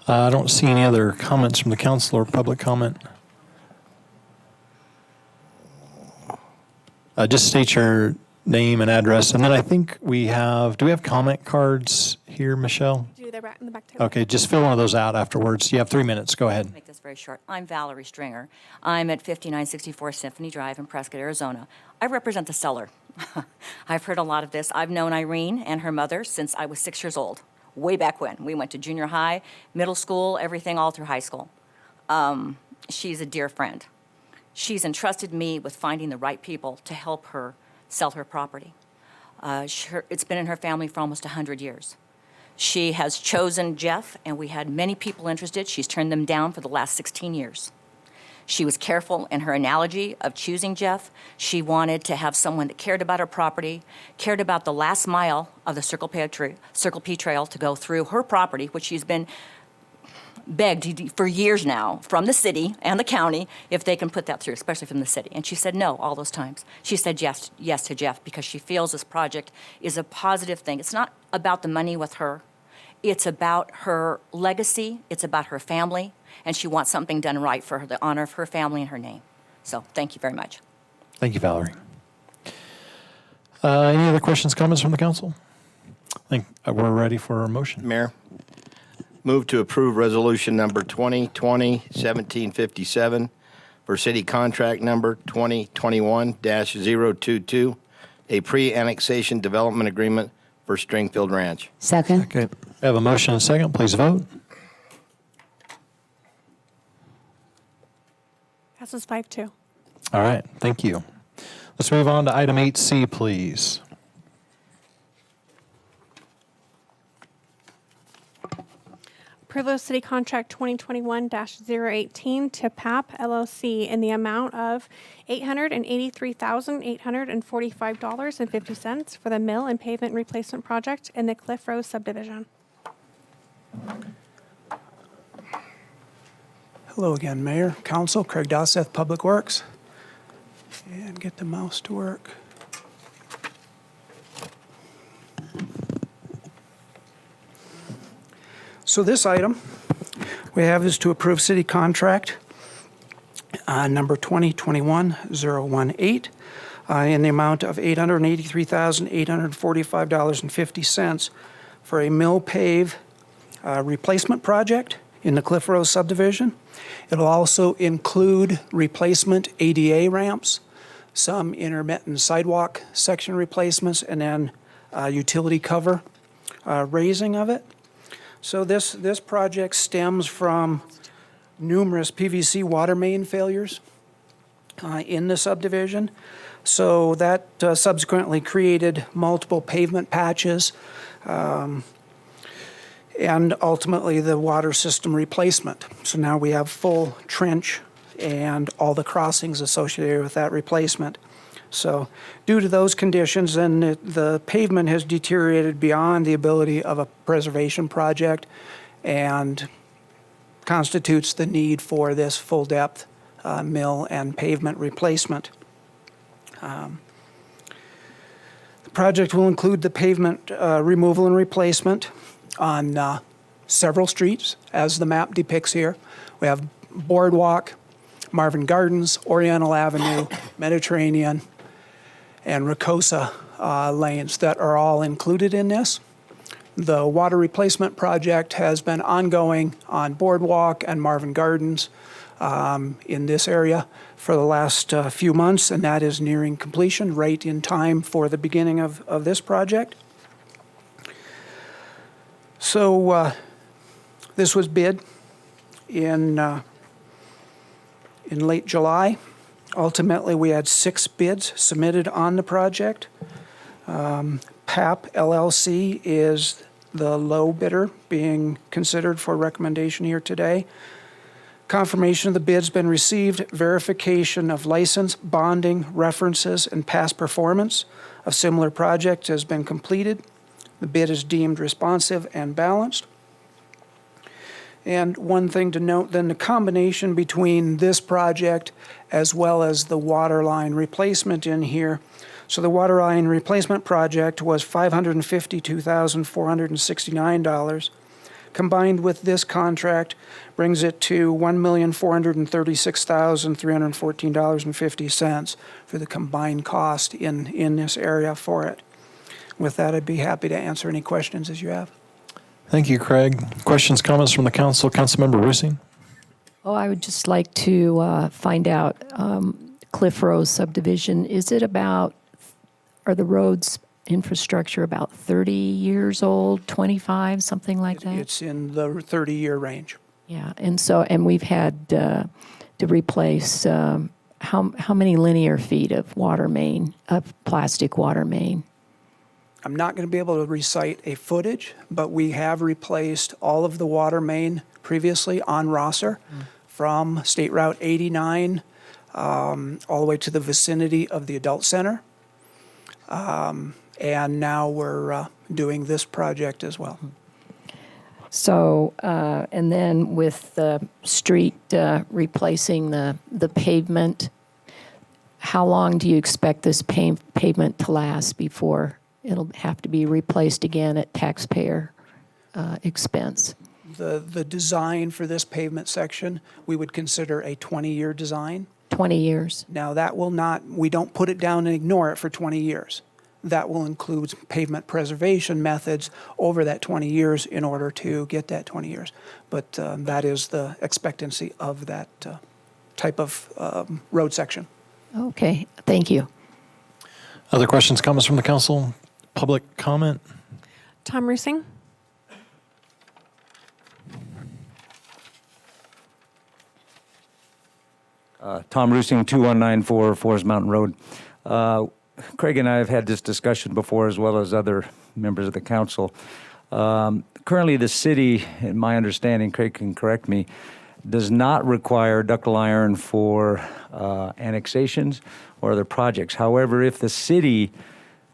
[SPEAKER 4] I don't see any other comments from the council or public comment. Just state your name and address, and then I think do we have comment cards here, Michelle?
[SPEAKER 2] Do they're back in the back table.
[SPEAKER 4] Okay, just fill one of those out afterwards. You have 3 minutes. Go ahead.
[SPEAKER 17] Make this very short. I'm Valerie Stringer. I'm at 5964 Symphony Drive in Prescott, Arizona. I represent the seller. I've heard a lot of this. I've known Irene and her mother since I was 6 years old, way back when. We went to junior high, middle school, everything all through high school. She's a dear friend. She's entrusted me with finding the right people to help her sell her property. It's been in her family for almost 100 years. She has chosen Jeff, and we had many people interested. She's turned them down for the last 16 years. She was careful in her analogy of choosing Jeff. She wanted to have someone that cared about her property, cared about the last mile of the Circle P Trail to go through her property, which she's been begged for years now from the city and the county if they can put that through, especially from the city. And she said no all those times. She said yes to Jeff because she feels this project is a positive thing. It's not about the money with her. It's about her legacy, it's about her family, and she wants something done right for her, the honor of her family and her name. So thank you very much.
[SPEAKER 4] Thank you, Valerie. Any other questions, comments from the council? I think we're ready for a motion.
[SPEAKER 14] Mayor, move to approve resolution number 2020-1757 for city contract number 2021-022, a pre-annexation development agreement for Stringfield Ranch.
[SPEAKER 7] Second.
[SPEAKER 4] Okay. We have a motion and a second. Please vote.
[SPEAKER 2] Passes 5-2.
[SPEAKER 4] All right. Thank you. Let's move on to item 8C, please.
[SPEAKER 2] Approval of City Contract 2021-018 to PAP LLC in the amount of $883,845.50 for the mill and pavement replacement project in the Cliff Rose subdivision.
[SPEAKER 9] Hello again, Mayor, Council, Craig Dosseth, Public Works. And get the mouse to work. So this item we have is to approve city contract number 2021-018 in the amount of $883,845.50 for a mill pave replacement project in the Cliff Rose subdivision. It'll also include replacement ADA ramps, some intermittent sidewalk section replacements, and then utility cover raising of it. So this project stems from numerous PVC water main failures in the subdivision. So that subsequently created multiple pavement patches and ultimately the water system replacement. So now we have full trench and all the crossings associated with that replacement. So due to those conditions, then the pavement has deteriorated beyond the ability of a preservation project and constitutes the need for this full depth mill and pavement replacement. The project will include the pavement removal and replacement on several streets, as the map depicts here. We have Boardwalk, Marvin Gardens, Oriental Avenue, Mediterranean, and Ricosa lanes that are all included in this. The water replacement project has been ongoing on Boardwalk and Marvin Gardens in this area for the last few months, and that is nearing completion right in time for the beginning of this project. So this was bid in late July. Ultimately, we had 6 bids submitted on the project. PAP LLC is the low bidder being considered for recommendation here today. Confirmation of the bid's been received. Verification of license, bonding, references, and past performance of similar projects has been completed. The bid is deemed responsive and balanced. And one thing to note, then, the combination between this project as well as the water line replacement in here. So the water line replacement project was $552,469. Combined with this contract brings it to $1,436,314.50 for the combined cost in this area for it. With that, I'd be happy to answer any questions as you have.
[SPEAKER 4] Thank you, Craig. Questions, comments from the council? Councilmember Rusing?
[SPEAKER 11] Oh, I would just like to find out, Cliff Rose subdivision, are the roads infrastructure about 30 years old, 25, something like that?
[SPEAKER 9] It's in the 30-year range.
[SPEAKER 11] Yeah, and we've had to replace how many linear feet of water main, of plastic water main?
[SPEAKER 9] I'm not going to be able to recite a footage, but we have replaced all of the water main previously on Rosser from State Route 89 all the way to the vicinity of the adult center. And now we're doing this project as well.
[SPEAKER 11] So, and then with the street replacing the pavement, how long do you expect this pavement to last before it'll have to be replaced again at taxpayer expense?
[SPEAKER 9] The design for this pavement section, we would consider a 20-year design.
[SPEAKER 11] 20 years?
[SPEAKER 9] Now, that will not, we don't put it down and ignore it for 20 years. That will include pavement preservation methods over that 20 years in order to get that 20 years. But that is the expectancy of that type of road section.
[SPEAKER 11] Okay, thank you.
[SPEAKER 4] Other questions, comments from the council? Public comment?
[SPEAKER 2] Tom Rusing.
[SPEAKER 18] Tom Rusing, 2194 Forest Mountain Road. Craig and I have had this discussion before, as well as other members of the council. Currently, the city, in my understanding, Craig can correct me, does not require ductile iron for annexations or other projects. However, if the city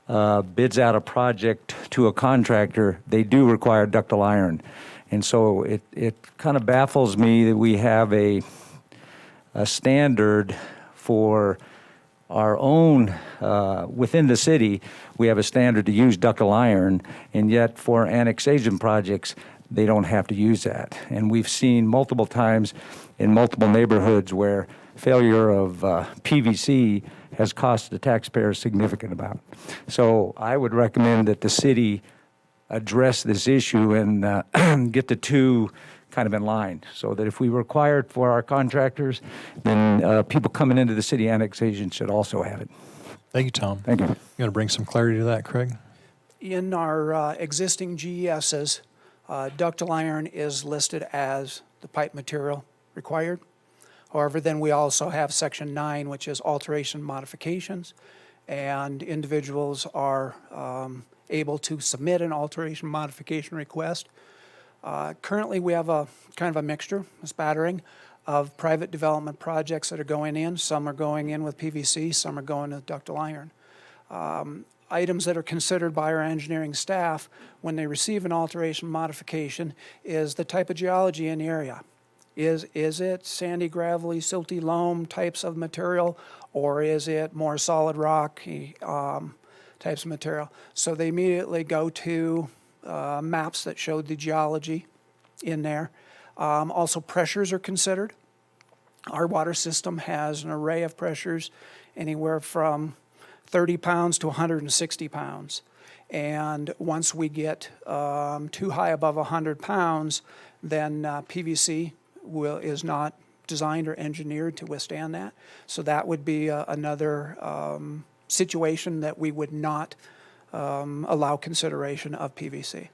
[SPEAKER 18] bids out a project to a contractor, they do require ductile iron. And so it kind of baffles me that we have a standard for our own, within the city, we have a standard to use ductile iron, and yet for annexation projects, they don't have to use that. And we've seen multiple times in multiple neighborhoods where failure of PVC has cost the taxpayer a significant amount. So I would recommend that the city address this issue and get the two kind of in line, so that if we require it for our contractors, then people coming into the city annexation should also have it.
[SPEAKER 4] Thank you, Tom.
[SPEAKER 18] Thank you.
[SPEAKER 4] You going to bring some clarity to that, Craig?
[SPEAKER 9] In our existing GESs, ductile iron is listed as the pipe material required. However, then we also have Section 9, which is alteration modifications, and individuals are able to submit an alteration modification request. Currently, we have a kind of a mixture, a spattering of private development projects that are going in. Some are going in with PVC, some are going with ductile iron. Items that are considered by our engineering staff when they receive an alteration modification is the type of geology in the area. Is it sandy, gravelly, silty loam types of material, or is it more solid rock types of material? So they immediately go to maps that showed the geology in there. Also, pressures are considered. Our water system has an array of pressures anywhere from 30 pounds to 160 pounds. And once we get too high above 100 pounds, then PVC is not designed or engineered to withstand that. So that would be another situation that we would not allow consideration of PVC.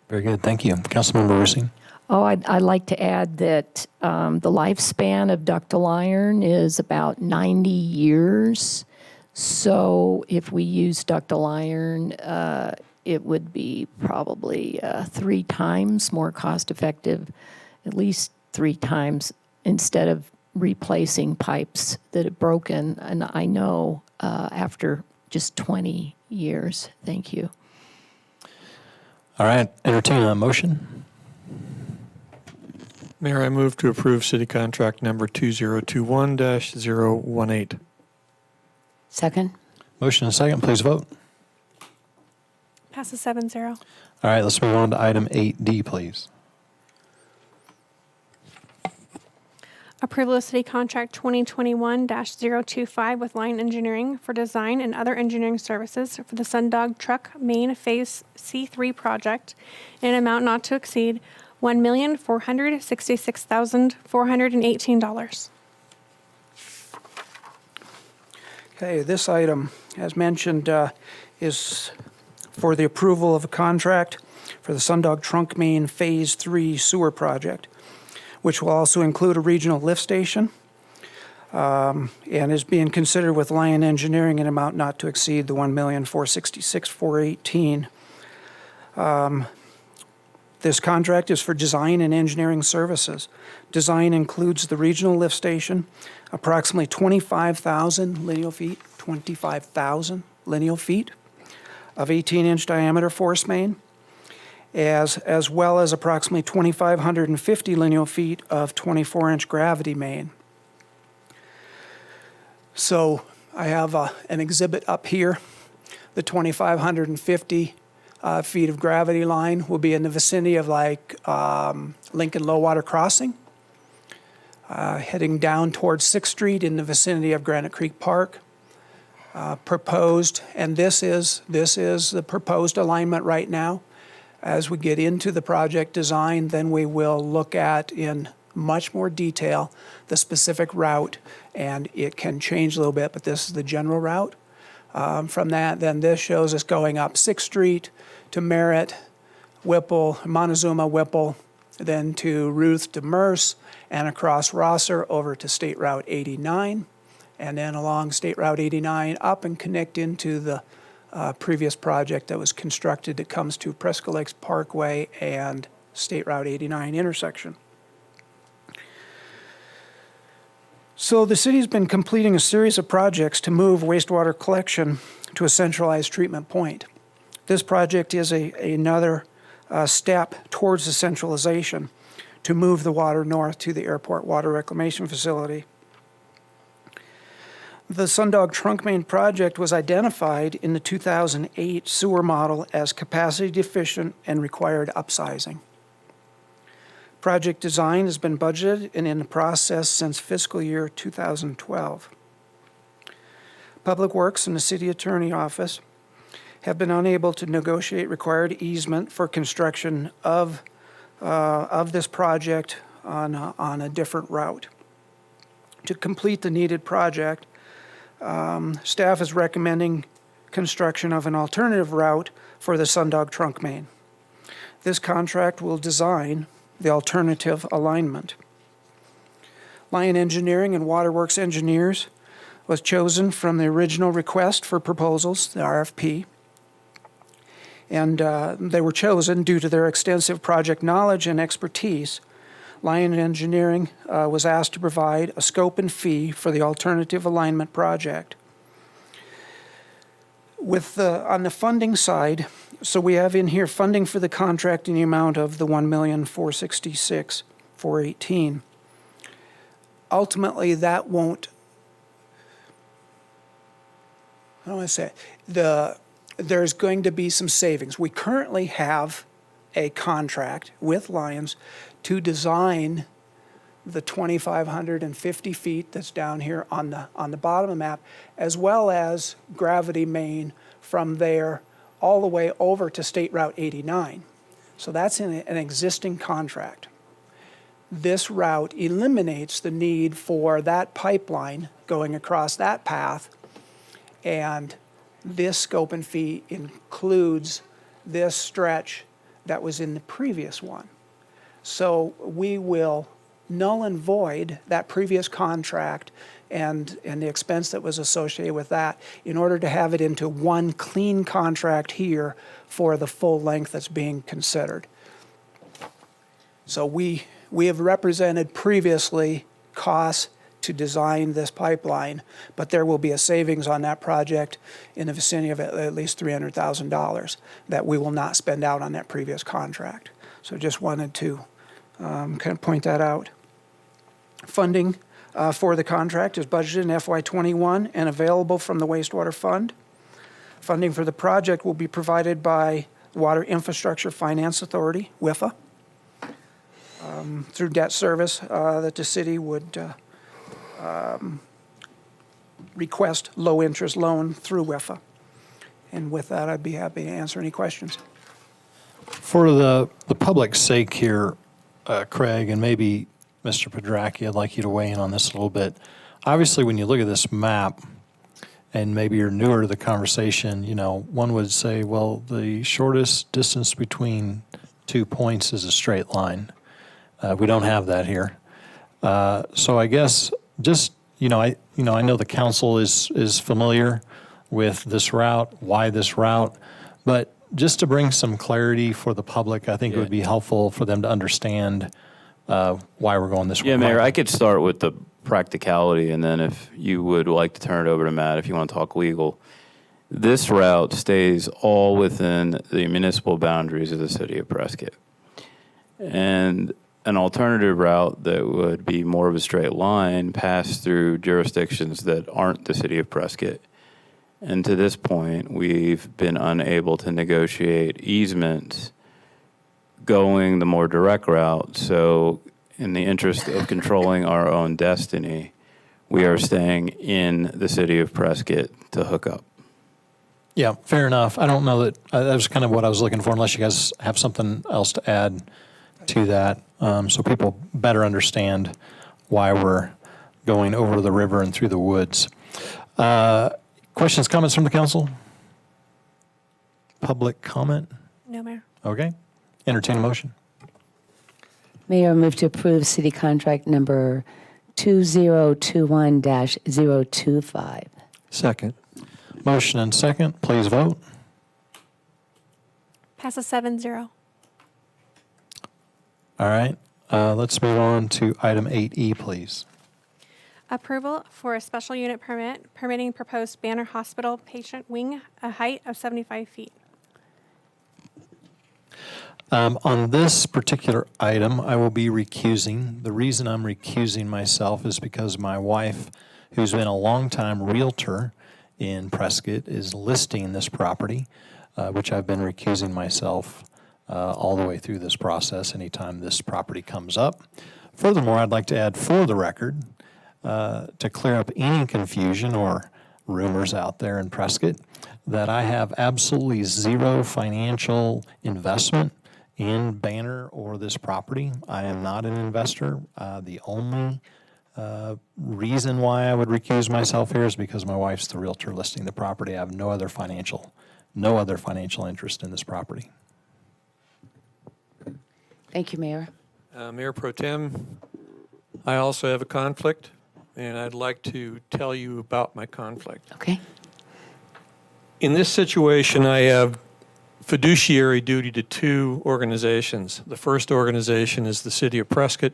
[SPEAKER 4] Very good. Thank you. Councilmember Rusing.
[SPEAKER 11] Oh, I'd like to add that the lifespan of ductile iron is about 90 years. So if we use ductile iron, it would be probably 3 times more cost effective, at least 3 times, instead of replacing pipes that have broken. And I know after just 20 years. Thank you.
[SPEAKER 4] All right. Entertain a motion.
[SPEAKER 8] Mayor, I move to approve city contract number 2021-018.
[SPEAKER 7] Second?
[SPEAKER 4] Motion and second. Please vote.
[SPEAKER 2] Passes 7-0.
[SPEAKER 4] All right. Let's move on to item 8D, please.
[SPEAKER 2] Approval of city contract 2021-025 with Line Engineering for design and other engineering services for the Sundog Truck Main Phase C3 project in an amount not to exceed $1,466,418.
[SPEAKER 9] Okay, this item, as mentioned, is for the approval of a contract for the Sundog Trunk Main Phase 3 sewer project, which will also include a regional lift station, and is being considered with Lion Engineering an amount not to exceed the $1,466,418. This contract is for design and engineering services. Design includes the regional lift station, approximately 25,000 lineal feet, of 18-inch diameter force main, as well as approximately 2,550 lineal feet of 24-inch gravity main. So I have an exhibit up here, the 2,550 feet of gravity line will be in the vicinity of like Lincoln Low Water Crossing, heading down towards 6th Street in the vicinity of Granite Creek Park. Proposed, and this is the proposed alignment right now. As we get into the project design, then we will look at in much more detail the specific route, and it can change a little bit, but this is the general route. From that, then this shows us going up 6th Street to Merritt, Whipple, Montezuma, Whipple, then to Ruth to Merce, and across Rosser over to State Route 89, and then along State Route 89 up and connect into the previous project that was constructed that comes to Prescott Lakes Parkway and State Route 89 intersection. So the city's been completing a series of projects to move wastewater collection to a centralized treatment point. This project is another step towards the centralization to move the water north to the airport water reclamation facility. The Sundog trunk main project was identified in the 2008 sewer model as capacity deficient and required upsizing. Project design has been budgeted and in the process since fiscal year 2012. Public Works and the City Attorney Office have been unable to negotiate required easement for construction of this project on a different route. To complete the needed project, staff is recommending construction of an alternative route for the Sundog trunk main. This contract will design the alternative alignment. Lion Engineering and Waterworks Engineers was chosen from the original request for proposals, the RFP, and they were chosen due to their extensive project knowledge and expertise. Lion Engineering was asked to provide a scope and fee for the alternative alignment project. On the funding side, so we have in here funding for the contract in the amount of the $1,466,418. Ultimately, that won't, how do I say it? There's going to be some savings. We currently have a contract with Lions to design the 2,550 feet that's down here on the bottom of the map, as well as gravity main from there all the way over to State Route 89. So that's in an existing contract. This route eliminates the need for that pipeline going across that path, and this scope and fee includes this stretch that was in the previous one. So we will null and void that previous contract and the expense that was associated with that in order to have it into one clean contract here for the full length that's being considered. So we have represented previously costs to design this pipeline, but there will be a savings on that project in the vicinity of at least $300,000 that we will not spend out on that previous contract. So just wanted to kind of point that out. Funding for the contract is budgeted in FY21 and available from the wastewater fund. Funding for the project will be provided by Water Infrastructure Finance Authority, WIFA, through debt service that the city would request low-interest loan through WIFA. And with that, I'd be happy to answer any questions.
[SPEAKER 4] For the public's sake here, Craig, and maybe Mr. Pedracki, I'd like you to weigh in on this a little bit. Obviously, when you look at this map, and maybe you're newer to the conversation, you know, one would say, well, the shortest distance between 2 points is a straight line. We don't have that here. So I guess just, I know the council is familiar with this route, why this route, but just to bring some clarity for the public, I think it would be helpful for them to understand why we're going this way.
[SPEAKER 19] Yeah, Mayor, I could start with the practicality, and then if you would like to turn it over to Matt, if you want to talk legal. This route stays all within the municipal boundaries of the city of Prescott. And an alternative route that would be more of a straight line passed through jurisdictions that aren't the city of Prescott. And to this point, we've been unable to negotiate easements going the more direct route. So in the interest of controlling our own destiny, we are staying in the city of Prescott to hook up.
[SPEAKER 4] Yeah, fair enough. I don't know that that was kind of what I was looking for, unless you guys have something else to add to that, so people better understand why we're going over the river and through the woods. Questions, comments from the council? Public comment?
[SPEAKER 2] No, Mayor.
[SPEAKER 4] Okay. Entertain a motion.
[SPEAKER 7] Mayor, I move to approve city contract number 2021-025.
[SPEAKER 8] Second.
[SPEAKER 4] Motion and second. Please vote.
[SPEAKER 2] Passes 7-0.
[SPEAKER 4] All right. Let's move on to item 8E, please.
[SPEAKER 2] Approval for a special unit permit permitting proposed Banner Hospital patient wing, a height of 75 feet.
[SPEAKER 4] On this particular item, I will be recusing. The reason I'm recusing myself is because my wife, who's been a longtime realtor in Prescott, is listing this property, which I've been recusing myself all the way through this process anytime this property comes up. Furthermore, I'd like to add for the record, to clear up any confusion or rumors out there in Prescott, that I have absolutely zero financial investment in Banner or this property. I am not an investor. The only reason why I would recuse myself here is because my wife's the realtor listing the property. I have no other financial interest in this property.
[SPEAKER 7] Thank you, Mayor.
[SPEAKER 8] Mayor Pro Tem, I also have a conflict, and I'd like to tell you about my conflict.
[SPEAKER 7] Okay.
[SPEAKER 8] In this situation, I have fiduciary duty to two organizations. The first organization is the City of Prescott.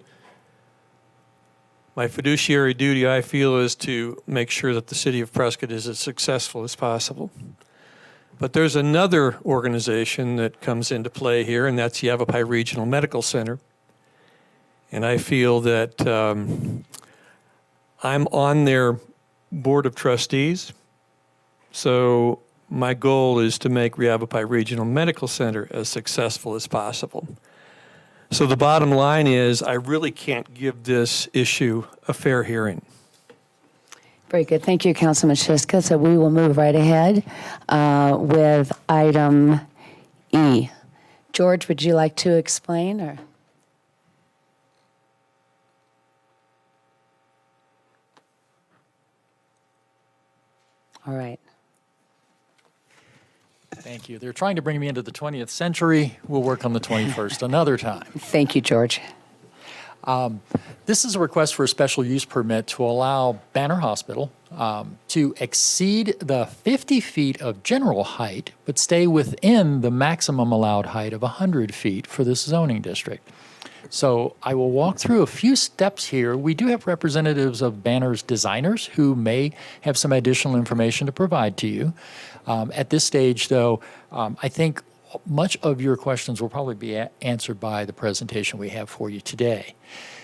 [SPEAKER 8] My fiduciary duty, I feel, is to make sure that the City of Prescott is as successful as possible. But there's another organization that comes into play here, and that's Yavapai Regional Medical Center. And I feel that I'm on their board of trustees, so my goal is to make Yavapai Regional Medical Center as successful as possible. So the bottom line is I really can't give this issue a fair hearing.
[SPEAKER 7] Very good. Thank you, Councilman Shiska. So we will move right ahead with item E. George, would you like to explain? Or? All right.
[SPEAKER 20] Thank you. They're trying to bring me into the 20th century. We'll work on the 21st another time.
[SPEAKER 7] Thank you, George.
[SPEAKER 20] This is a request for a special use permit to allow Banner Hospital to exceed the 50 feet of general height, but stay within the maximum allowed height of 100 feet for this zoning district. So I will walk through a few steps here. We do have representatives of Banner's designers who may have some additional information to provide to you. At this stage, though, I think much of your questions will probably be answered by the presentation we have for you today.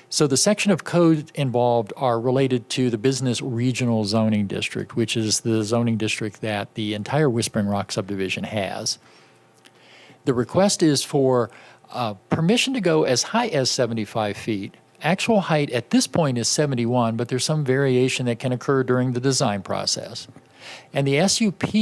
[SPEAKER 20] So the section of code involved are related to the Business Regional Zoning District, which is the zoning district that the entire Whispering Rock subdivision has. The request is for permission to go as high as 75 feet. Actual height at this point is 71, but there's some variation that can occur during the design process. And the SUP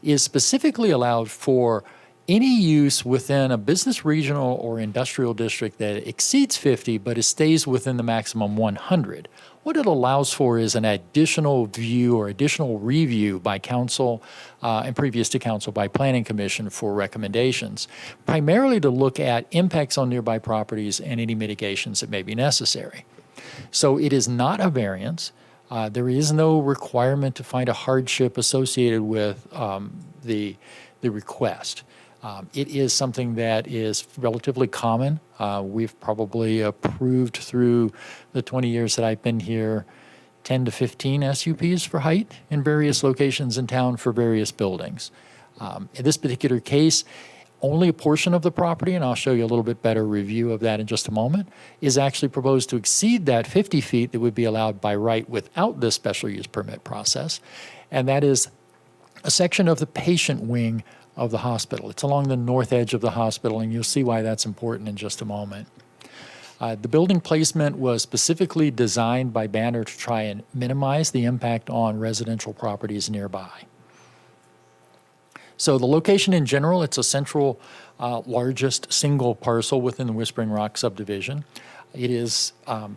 [SPEAKER 20] is specifically allowed for any use within a business, regional, or industrial district that exceeds 50, but it stays within the maximum 100. What it allows for is an additional view or additional review by council and previous to council by planning commission for recommendations, primarily to look at impacts on nearby properties and any mitigations that may be necessary. So it is not a variance. There is no requirement to find a hardship associated with the request. It is something that is relatively common. We've probably approved through the 20 years that I've been here 10 to 15 SUPs for height in various locations in town for various buildings. In this particular case, only a portion of the property, and I'll show you a little bit better review of that in just a moment, is actually proposed to exceed that 50 feet that would be allowed by right without this special use permit process. And that is a section of the patient wing of the hospital. It's along the north edge of the hospital, and you'll see why that's important in just a moment. The building placement was specifically designed by Banner to try and minimize the impact on residential properties nearby. So the location in general, it's a central, largest single parcel within the Whispering Rock subdivision. It is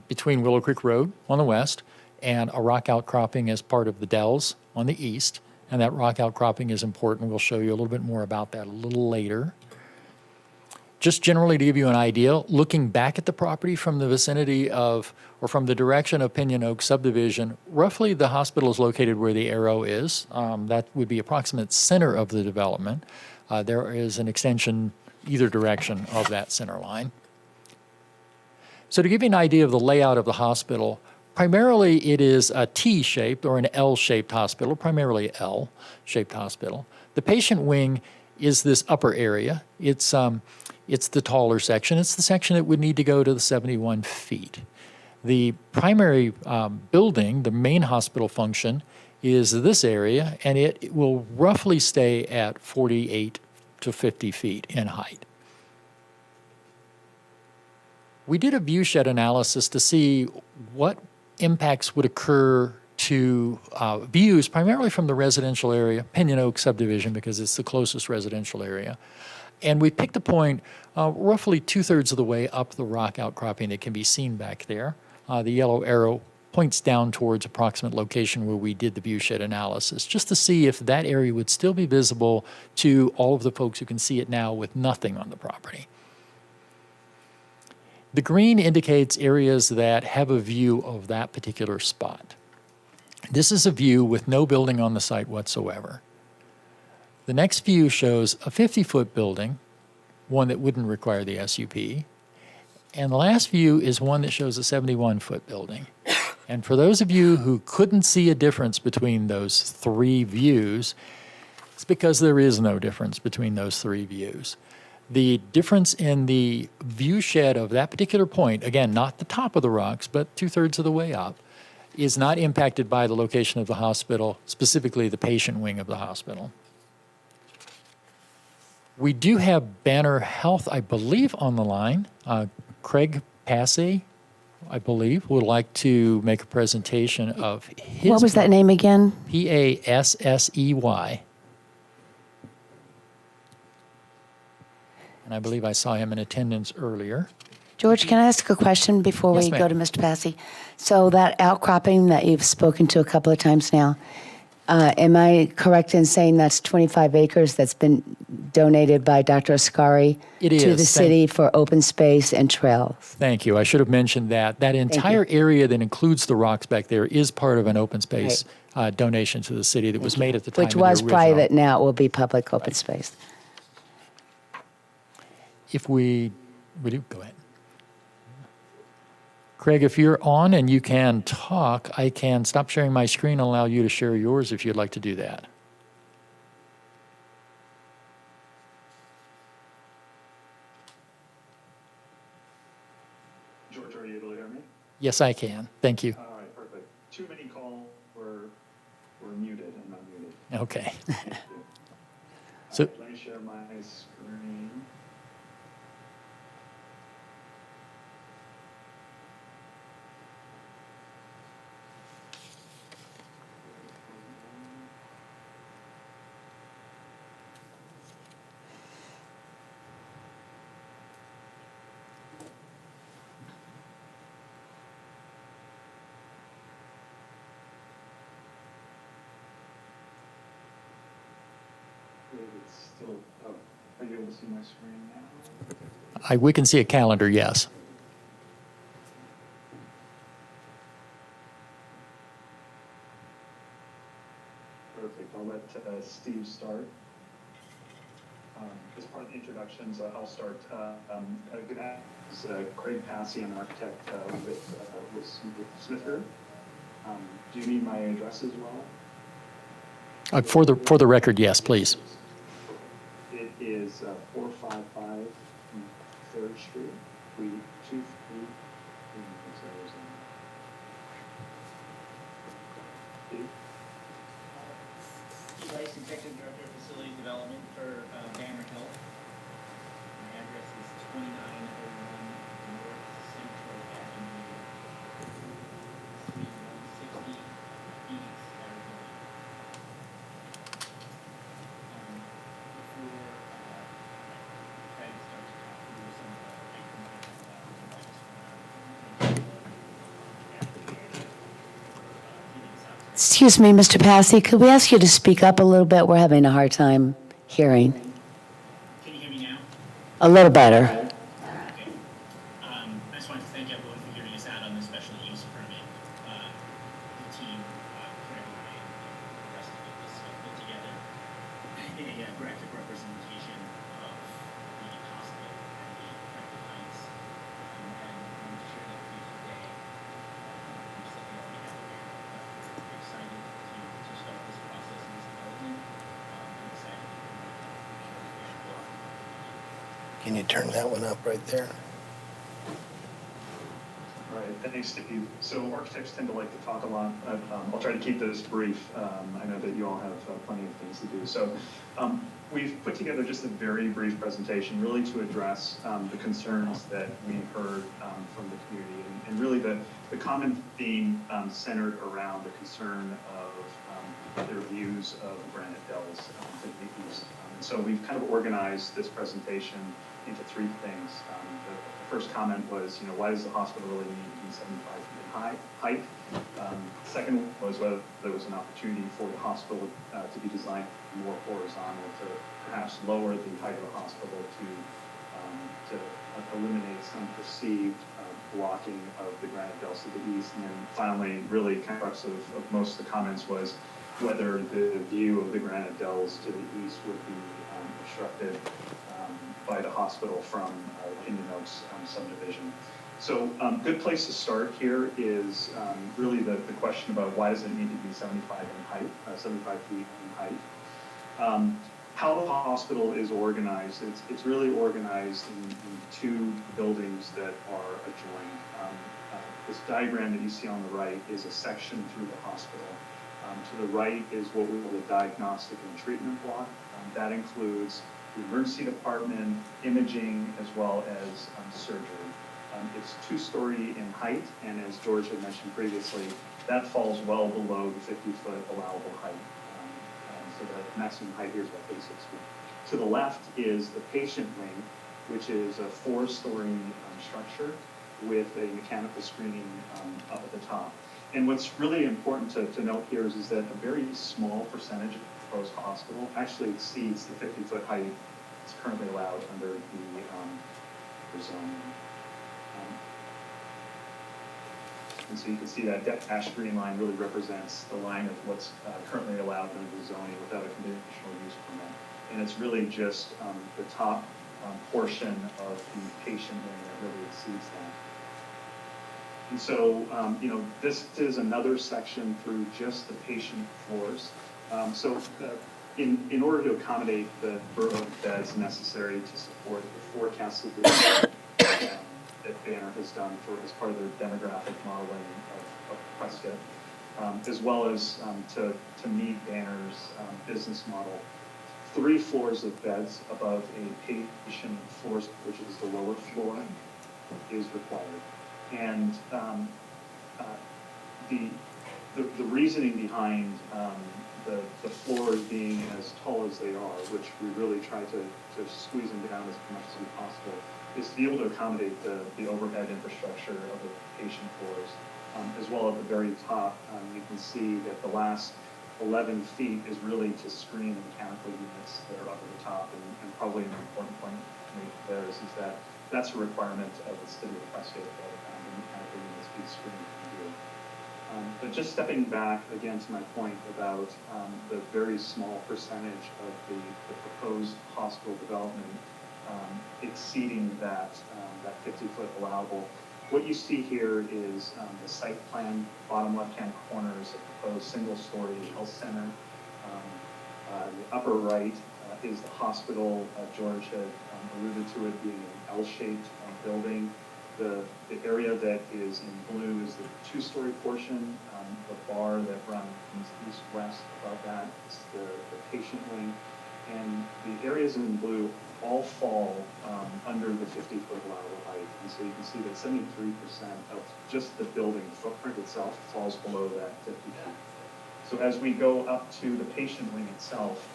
[SPEAKER 20] between Willow Creek Road on the west and a rock outcropping as part of the Dells on the east. And that rock outcropping is important. We'll show you a little bit more about that a little later. Just generally to give you an idea, looking back at the property from the vicinity of, or from the direction of Pinion Oak subdivision, roughly the hospital is located where the arrow is. That would be approximate center of the development. There is an extension either direction of that center line. So to give you an idea of the layout of the hospital, primarily it is a T-shaped or an L-shaped hospital, primarily L-shaped hospital. The patient wing is this upper area. It's the taller section. It's the section that would need to go to the 71 feet. The primary building, the main hospital function, is this area, and it will roughly stay at 48 to 50 feet in height. We did a view shed analysis to see what impacts would occur to views primarily from the residential area, Pinion Oak subdivision, because it's the closest residential area. And we picked a point roughly 2/3 of the way up the rock outcropping that can be seen back there. The yellow arrow points down towards approximate location where we did the view shed analysis, just to see if that area would still be visible to all of the folks who can see it now with nothing on the property. The green indicates areas that have a view of that particular spot. This is a view with no building on the site whatsoever. The next view shows a 50-foot building, one that wouldn't require the SUP. And the last view is one that shows a 71-foot building. And for those of you who couldn't see a difference between those three views, it's because there is no difference between those three views. The difference in the view shed of that particular point, again, not the top of the rocks, but 2/3 of the way up, is not impacted by the location of the hospital, specifically the patient wing of the hospital. We do have Banner Health, I believe, on the line. Craig Passey, I believe, would like to make a presentation of his...
[SPEAKER 7] What was that name again?
[SPEAKER 20] Passey. And I believe I saw him in attendance earlier.
[SPEAKER 7] George, can I ask a question before
[SPEAKER 20] Yes,
[SPEAKER 7] we
[SPEAKER 20] ma'am.
[SPEAKER 7] go to Mr. Passey? So that outcropping that you've spoken to a couple of times now, am I correct in saying that's 25 acres that's been donated by Dr. Ascari
[SPEAKER 20] It
[SPEAKER 7] to
[SPEAKER 20] is.
[SPEAKER 7] the city for open space and trails?
[SPEAKER 20] Thank you. I should have mentioned that. That entire area that includes the rocks back there is part of an open space donation to the city that was made at the time
[SPEAKER 7] Which
[SPEAKER 20] of the
[SPEAKER 7] was
[SPEAKER 20] original.
[SPEAKER 7] private, now it will be public open space.
[SPEAKER 20] If we do, go ahead. Craig, if you're on and you can talk, I can stop sharing my screen and allow you to share yours if you'd like to do that.
[SPEAKER 21] George, are you able to hear me?
[SPEAKER 20] Yes, I can. Thank you.
[SPEAKER 21] All right, perfect. Too many calls were muted and unmuted.
[SPEAKER 20] Okay.
[SPEAKER 21] Thank you.
[SPEAKER 20] So-
[SPEAKER 21] Let me share my screen. It's still, oh, are you able to see my screen now?
[SPEAKER 20] We can see a calendar, yes.
[SPEAKER 21] Perfect. I'll let Steve start. As part of the introductions, I'll start. Good afternoon. Craig Passey, I'm an architect with Smithfield. Do you need my address as well?
[SPEAKER 20] For the record, yes, please.
[SPEAKER 21] It is 455 3rd Street, Suite 2 in Arizona.
[SPEAKER 22] Nice to
[SPEAKER 1] Executive Director of Facilities Development for Banner Health. My address is 2901 North Central Avenue, Suite 160, Phoenix, Arizona. Before I try to start to talk through some of the information about the
[SPEAKER 7] Excuse me, Mr. Passy, could we ask you to speak up a little bit? We're having a hard time hearing.
[SPEAKER 1] Can you hear me now?
[SPEAKER 7] A little better.
[SPEAKER 1] Okay. I just wanted to thank everyone for hearing us out on the special use permit. The team, Craig and I, and the rest of it was put together a graphic representation of the hospital and the affected heights. And wanted to share that with you today. Just let you know we have it. We're excited to start this process and this development. I'm excited to
[SPEAKER 14] Can you turn that one up right there?
[SPEAKER 21] All right, thanks, Steve. So architects tend to like to talk a lot. I'll try to keep this brief. I know that you all have plenty of things to do. So we've put together just a very brief presentation really to address the concerns that we've heard from the community. And really the common theme centered around the concern of their views of Granite Dells to the east. And so we've kind of organized this presentation into three things. The first comment was, why does the hospital really need to be 75 feet in height? Second was whether there was an opportunity for the hospital to be designed more horizontal to perhaps lower the height of the hospital to eliminate some perceived blocking of the Granite Dells to the east. And then finally, really kind of crux of most of the comments was whether the view of the Granite Dells to the east would be obstructed by the hospital from Pinyon Oaks subdivision. So good place to start here is really the question about why does it need to be 75 feet in height. How the hospital is organized, it's really organized in two buildings that are adjoined. This diagram that you see on the right is a section through the hospital. To the right is what we call the diagnostic and treatment block. That includes the emergency department, imaging, as well as surgery. It's 2-story in height, and as George had mentioned previously, that falls well below the 50-foot allowable height. So the maximum height here is about 36 feet. To the left is the patient wing, which is a 4-story structure with a mechanical screening up at the top. And what's really important to note here is that a very small percentage of the proposed hospital actually exceeds the 50-foot height that's currently allowed under the zoning. And so you can see that dashed green line really represents the line of what's currently allowed under the zoning without a conditional use permit. And it's really just the top portion of the patient wing that really exceeds that. And so, this is another section through just the patient floors. In order to accommodate the number of beds necessary to support the forecasted demand that Banner has done as part of their demographic modeling of Prescott, as well as to meet Banner's business model, 3 floors of beds above a patient floor, which is the lower floor, is required. And the reasoning behind the floors being as tall as they are, which we really try to squeeze them down as much as possible, is to be able to accommodate the overhead infrastructure of the patient floors. As well at the very top, you can see that the last 11 feet is really to screen the mechanical units that are up at the top, and probably an important point to make there is that that's a requirement of the city of Prescott that the mechanical units be screened from view. But just stepping back again to my point about the very small percentage of the proposed hospital development exceeding that 50-foot allowable. What you see here is the site plan, bottom left-hand corner is a proposed single-story health center. The upper right is the hospital. George had alluded to it being an L-shaped building. The area that is in blue is the 2-story portion. The bar that runs east-west above that is the patient wing, and the areas in blue all fall under the 50-foot allowable height. And so you can see that 73% of just the building footprint itself falls below that 50 feet. So as we go up to the patient wing itself,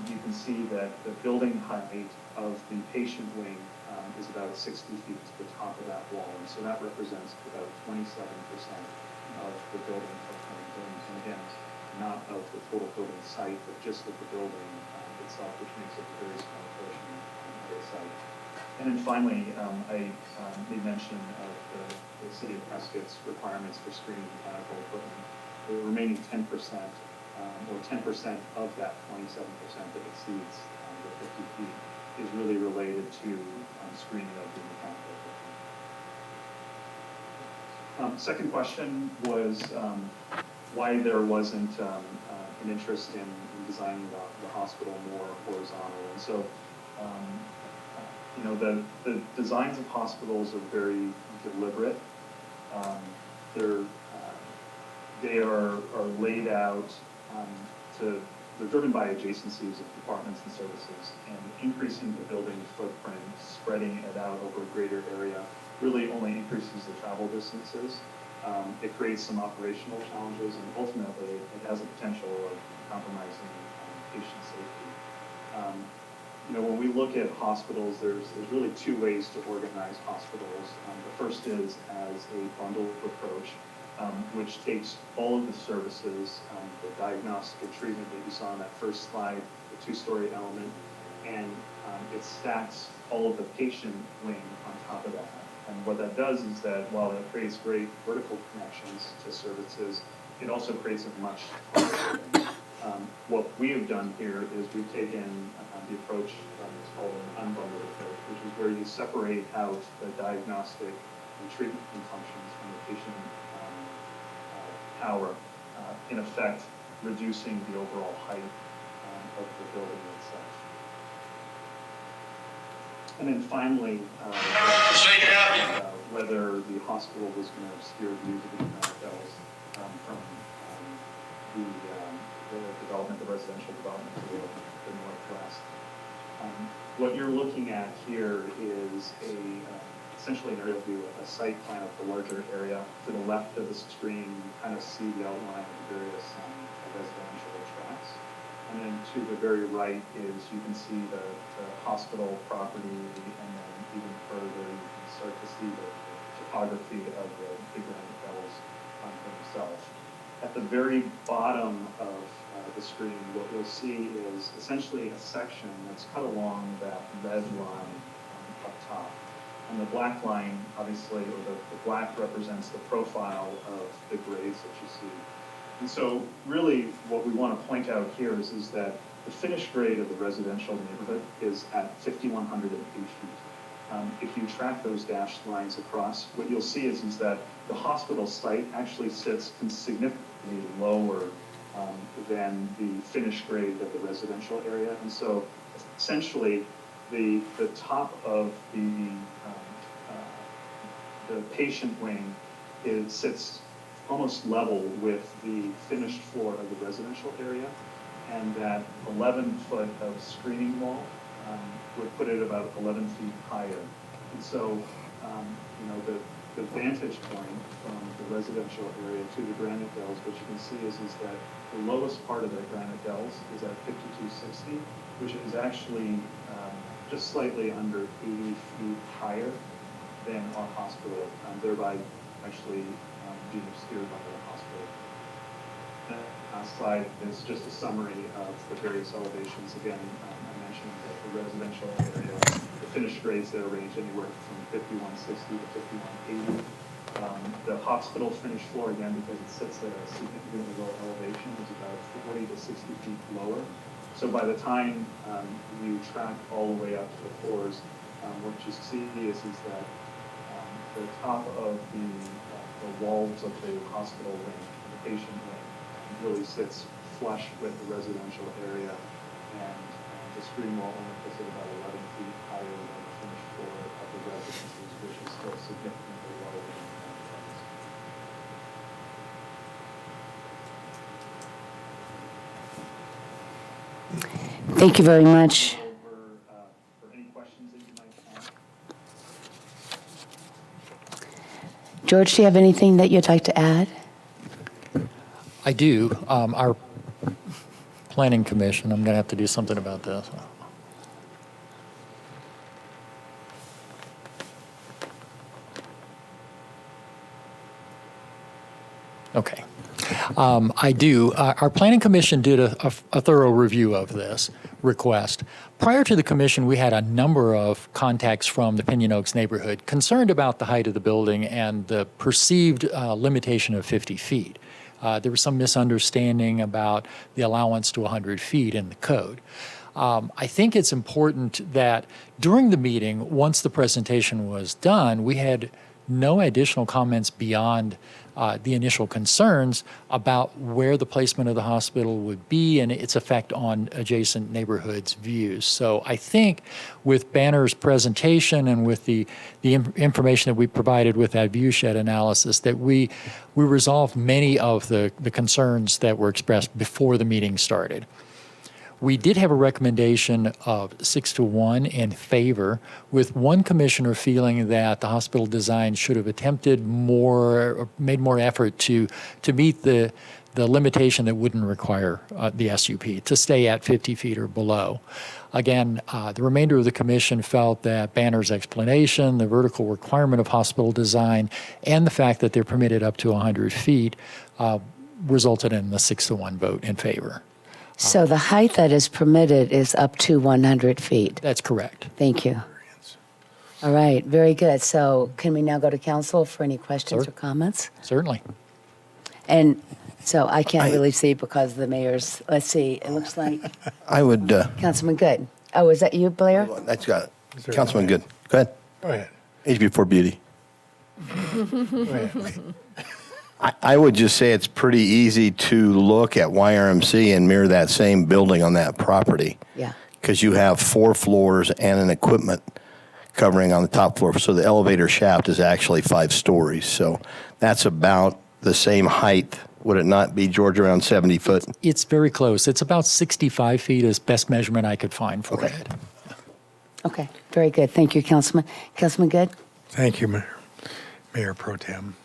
[SPEAKER 21] you can see that the building height of the patient wing is about 60 feet to the top of that wall. And so that represents about 27% of the building footprint. And again, not of the total building site, but just of the building itself, which makes it a very small portion of the site. And then finally, I made mention of the City of Prescott's requirements for screening mechanical equipment. The remaining 10%, or 10% of that 27% that exceeds the 50 feet, is really related to screening of the mechanical equipment. Second question was why there wasn't an interest in designing the hospital more horizontal. And so, you know, the designs of hospitals are very deliberate. They are laid out they're driven by adjacencies of departments and services, and increasing the building footprint, spreading it out over a greater area, really only increases the travel distances. It creates some operational challenges, and ultimately it has a potential of compromising patient safety. You know, when we look at hospitals, there's really two ways to organize hospitals. The first is as a bundled approach, which takes all of the services, the diagnostic treatment that you saw on that first slide, the two-story element, and it stacks all of the patient wing on top of that. And what that does is that while it creates great vertical connections to services, it also creates a much taller building. What we have done here is we've taken the approach that's called an unbundled approach, which is where you separate out the diagnostic and treatment functions from the patient tower, in effect reducing the overall height of the building itself. And then finally, whether the hospital was going to obscure views of the United Bells from the development, the residential development to the northwest. What you're looking at here is essentially an aerial view, a site plan of the larger area. To the left of the screen, you kind of see the outline of the various residential tracts. And then to the very right is you can see the hospital property, and then even further you can start to see the topography of the granite bells themselves. At the very bottom of the screen, what you'll see is essentially a section that's cut along that red line up top. And the black line, obviously, or the black represents the profile of the grades that you see. And so really what we want to point out here is that the finished grade of the residential neighborhood is at 5,108 feet. If you track those dashed lines across, what you'll see is that the hospital site actually sits significantly lower than the finished grade of the residential area. And so essentially the top of the patient wing sits almost level with the finished floor of the residential area, and that 11 foot of screening wall would put it about 11 feet higher. And so, you know, the vantage point from the residential area to the granite dells, what you can see is that the lowest part of the granite dells is at 5260, which is actually just slightly under 80 feet higher than our hospital, thereby actually being obscured by the hospital. The last slide is just a summary of the various elevations. Again, I mentioned that the residential area, the finished grades there range anywhere from 5160 to 5180. The hospital finished floor, again, because it sits at a significantly lower elevation, is about 40 to 60 feet lower. So by the time you track all the way up to the floors, what you see is that the top of the walls of the hospital wing, the patient wing, really sits flush with the residential area, and the screen wall only puts it about 11 feet higher than the finished floor of the residences, which is still significantly lower than the ground.
[SPEAKER 7] Thank you very much.
[SPEAKER 21] For any questions that you might have.
[SPEAKER 7] George, do you have anything that you'd like to add?
[SPEAKER 20] I do. Our planning commission, I'm going to have to do something about this. Okay. I do. Our planning commission did a thorough review of this request. Prior to the commission, we had a number of contacts from the Pinion Oaks neighborhood concerned about the height of the building and the perceived limitation of 50 feet. There was some misunderstanding about the allowance to 100 feet in the code. I think it's important that during the meeting, once the presentation was done, we had no additional comments beyond the initial concerns about where the placement of the hospital would be and its effect on adjacent neighborhoods' views. So I think with Banner's presentation and with the information that we provided with that viewshed analysis, that we resolved many of the concerns that were expressed before the meeting started. We did have a recommendation of 6-1 in favor, with one commissioner feeling that the hospital design should have attempted more, or made more effort to meet the limitation that wouldn't require the SUP, to stay at 50 feet or below. Again, the remainder of the commission felt that Banner's explanation, the vertical requirement of hospital design, and the fact that they're permitted up to 100 feet resulted in the 6-1 vote in favor.
[SPEAKER 7] So the height that is permitted is up to 100 feet.
[SPEAKER 20] That's correct.
[SPEAKER 7] Thank you. All right, very good. So can we now go to council for any questions
[SPEAKER 20] Sure.
[SPEAKER 7] or comments?
[SPEAKER 20] Certainly.
[SPEAKER 7] And so I can't really see because the mayor's, let's see, it looks like
[SPEAKER 14] I would,
[SPEAKER 7] Councilman Good. Oh, is that you, Blair?
[SPEAKER 14] that's got it. Councilman Good. Go ahead.
[SPEAKER 5] Go ahead.
[SPEAKER 14] Age before beauty.
[SPEAKER 5] Go ahead.
[SPEAKER 14] I would just say it's pretty easy to look at YRMC and mirror that same building on that property.
[SPEAKER 7] Yeah.
[SPEAKER 14] Because you have 4 floors and an equipment covering on the top floor. So the elevator shaft is actually 5 stories. So that's about the same height. Would it not be, George, around 70 foot?
[SPEAKER 20] It's very close. It's about 65 feet is best measurement I could find for it.
[SPEAKER 7] Okay, very good. Thank you, Councilman. Councilman Good?
[SPEAKER 5] Thank you, Mayor Pro Tem.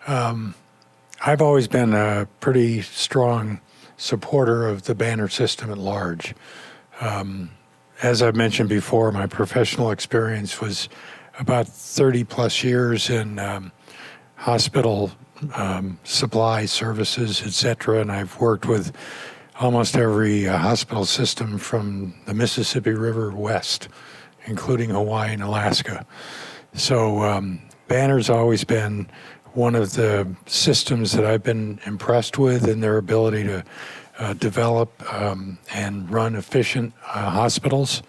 [SPEAKER 5] I've always been a pretty strong supporter of the Banner system at large. As I've mentioned before, my professional experience was about 30 plus years in hospital supply services, et cetera, and I've worked with almost every hospital system from the Mississippi River west, including Hawaii and Alaska. So Banner's always been one of the systems that I've been impressed with in their ability to develop and run efficient hospitals.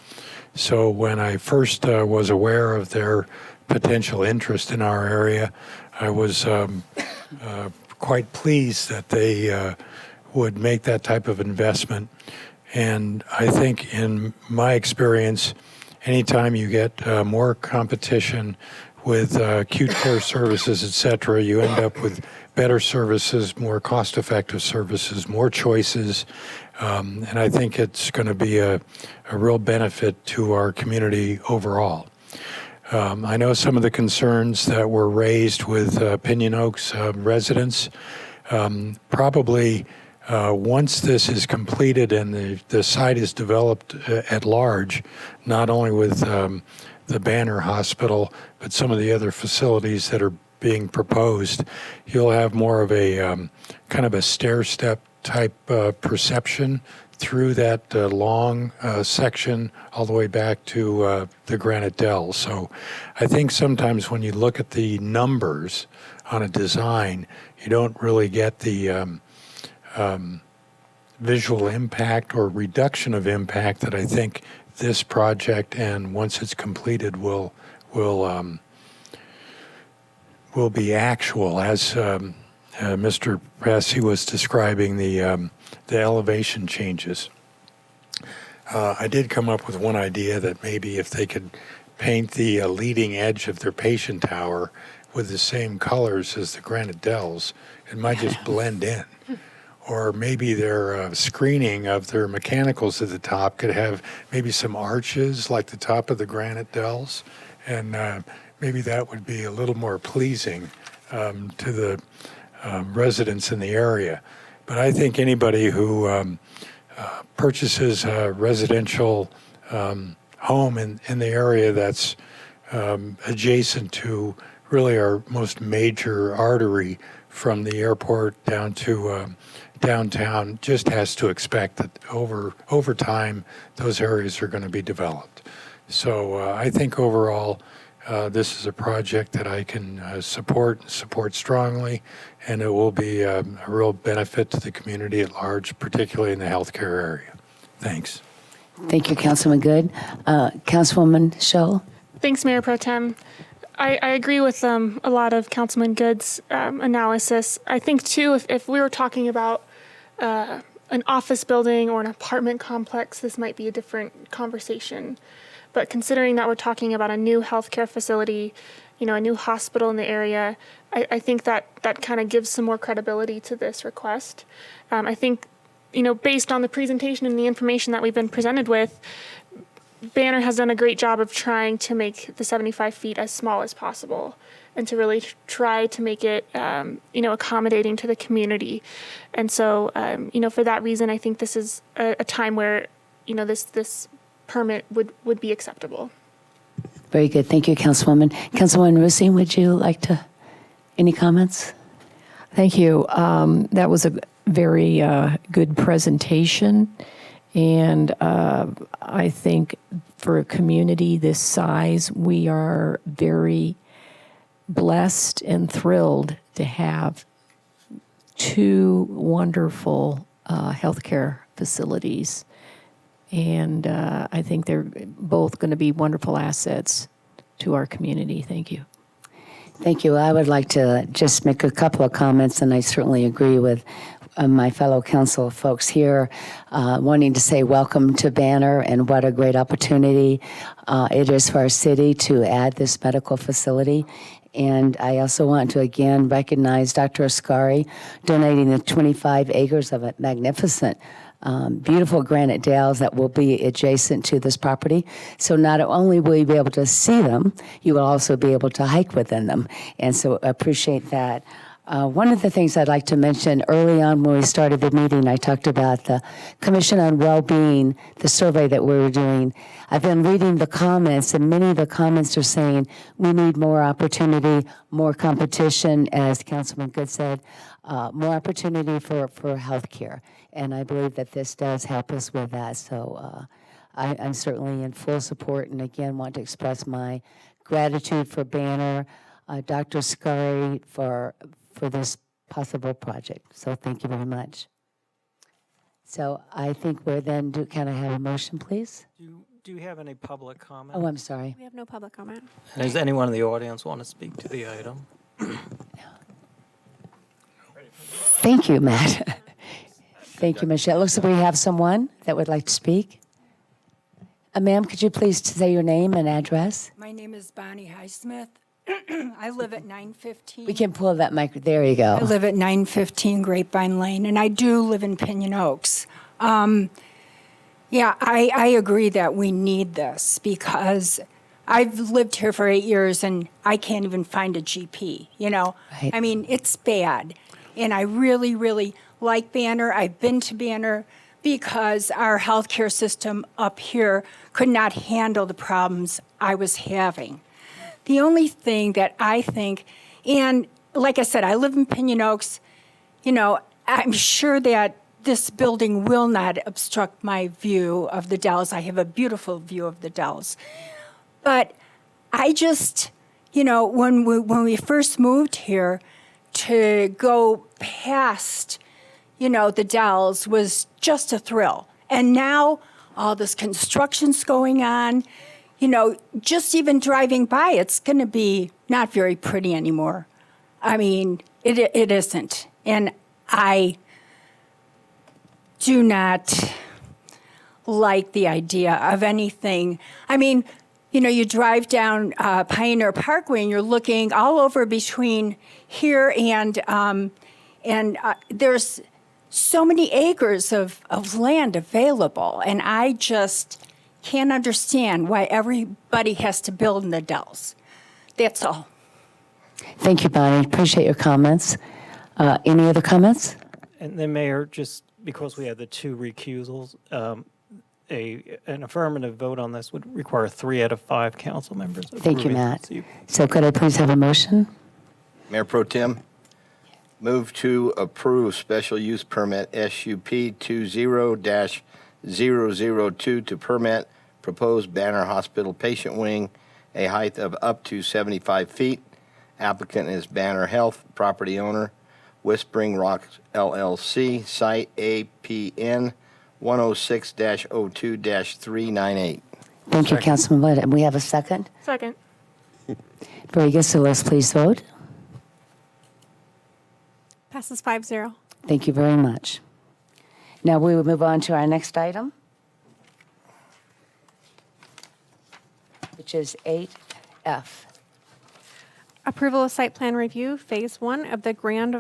[SPEAKER 5] So when I first was aware of their potential interest in our area, I was quite pleased that they would make that type of investment. And I think in my experience, anytime you get more competition with acute care services, et cetera, you end up with better services, more cost-effective services, more choices, and I think it's going to be a real benefit to our community overall. I know some of the concerns that were raised with Pinion Oaks residents. Probably once this is completed and the site is developed at large, not only with the Banner Hospital, but some of the other facilities that are being proposed, you'll have more of a kind of a stair-step type perception through that long section all the way back to the Granite Dell. So I think sometimes when you look at the numbers on a design, you don't really get the visual impact or reduction of impact that I think this project, and once it's completed, will be actual. As Mr. Pressi was describing the elevation changes, I did come up with one idea that maybe if they could paint the leading edge of their patient tower with the same colors as the Granite Dells, it might just blend in. or maybe their screening of their mechanicals at the top could have maybe some arches like the top of the granite dells, and maybe that would be a little more pleasing to the residents in the area. But I think anybody who purchases a residential home in the area that's adjacent to really our most major artery from the airport down to downtown just has to expect that over time those areas are going to be developed. So I think overall this is a project that I can support strongly, and it will be a real benefit to the community at large, particularly in the healthcare area. Thanks.
[SPEAKER 7] Thank you, Councilman Good. Councilwoman Scholl?
[SPEAKER 12] Thanks, Mayor Pro Tem. I agree with a lot of Councilman Good's analysis. I think, too, if we were talking about an office building or an apartment complex, this might be a different conversation. But considering that we're talking about a new healthcare facility, a new hospital in the area, I think that kind of gives some more credibility to this request. I think, based on the presentation and the information that we've been presented with, Banner has done a great job of trying to make the 75 feet as small as possible and to really try to make it, accommodating to the community. And so, for that reason, I think this is a time where, this permit would be acceptable.
[SPEAKER 7] Very good. Thank you, Councilwoman. Councilwoman Russi, would you like to, any comments?
[SPEAKER 11] Thank you. That was a very good presentation. And I think for a community this size, we are very blessed and thrilled to have two wonderful healthcare facilities. And I think they're both going to be wonderful assets to our community. Thank you.
[SPEAKER 7] Thank you. I would like to just make a couple of comments, and I certainly agree with my fellow council folks here, wanting to say welcome to Banner and what a great opportunity it is for our city to add this medical facility. And I also want to again recognize Dr. Ascari donating the 25 acres of a magnificent beautiful granite dales that will be adjacent to this property. So not only will you be able to see them, you will also be able to hike within them. And so appreciate that. One of the things I'd like to mention, early on when we started the meeting, I talked about the Commission on Well-Being, the survey that we were doing. I've been reading the comments, and many of the comments are saying we need more opportunity, more competition, as Councilman Good said, more opportunity for healthcare. And I believe that this does help us with that. So I'm certainly in full support, and again want to express my gratitude for Banner, Dr. Scurry for this possible project. So thank you very much. So I think we're then, can I have a motion, please?
[SPEAKER 10] Do you have any public comment?
[SPEAKER 7] Oh, I'm sorry.
[SPEAKER 2] We have no public comment.
[SPEAKER 10] And does anyone in the audience want to speak to the item?
[SPEAKER 7] Thank you, Matt. Thank you, Michelle. It looks like we have someone that would like to speak. Ma'am, could you please say your name and address?
[SPEAKER 6] My name is Bonnie Highsmith. I live at 915.
[SPEAKER 7] We can pull that mic. There you go.
[SPEAKER 6] I live at 915 Grapevine Lane, and I do live in Pinion Oaks. Yeah, I agree that we need this because I've lived here for 8 years, and I can't even find a GP,
[SPEAKER 7] Right.
[SPEAKER 6] I mean, it's bad. And I really, really like Banner. I've been to Banner because our healthcare system up here could not handle the problems I was having. The only thing that I think, and like I said, I live in Pinion Oaks, I'm sure that this building will not obstruct my view of the Dells. I have a beautiful view of the Dells. But I just, when we first moved here, to go past, the Dells was just a thrill. And now all this construction's going on. Just even driving by, it's going to be not very pretty anymore. I mean, it isn't. And I do not like the idea of anything. I mean, you drive down Pioneer Parkway and you're looking all over between here and there's so many acres of land available, and I just can't understand why everybody has to build in the dells. That's all.
[SPEAKER 7] Thank you, Bonnie. Appreciate your comments. Any other comments?
[SPEAKER 10] And then, Mayor, just because we have the two recusals, an affirmative vote on this would require 3 out of 5 council members.
[SPEAKER 7] Thank you,
[SPEAKER 10] approving
[SPEAKER 7] Matt.
[SPEAKER 10] this.
[SPEAKER 7] So could I please have a motion?
[SPEAKER 14] Mayor Pro Tem, move to approve special use permit SUP 20-002 to permit proposed Banner Hospital patient wing, a height of up to 75 feet. Applicant is Banner Health, property owner, Whispering Rocks LLC, site APN 106-02-398.
[SPEAKER 7] Thank you, Councilman Wood. And we have a second?
[SPEAKER 12] Second.
[SPEAKER 7] Very good. So let's please vote.
[SPEAKER 2] Passes 5-0.
[SPEAKER 7] Thank you very much. Now we will move on to our next item, which is 8F.
[SPEAKER 2] Approval of site plan review, Phase 1 of the Grand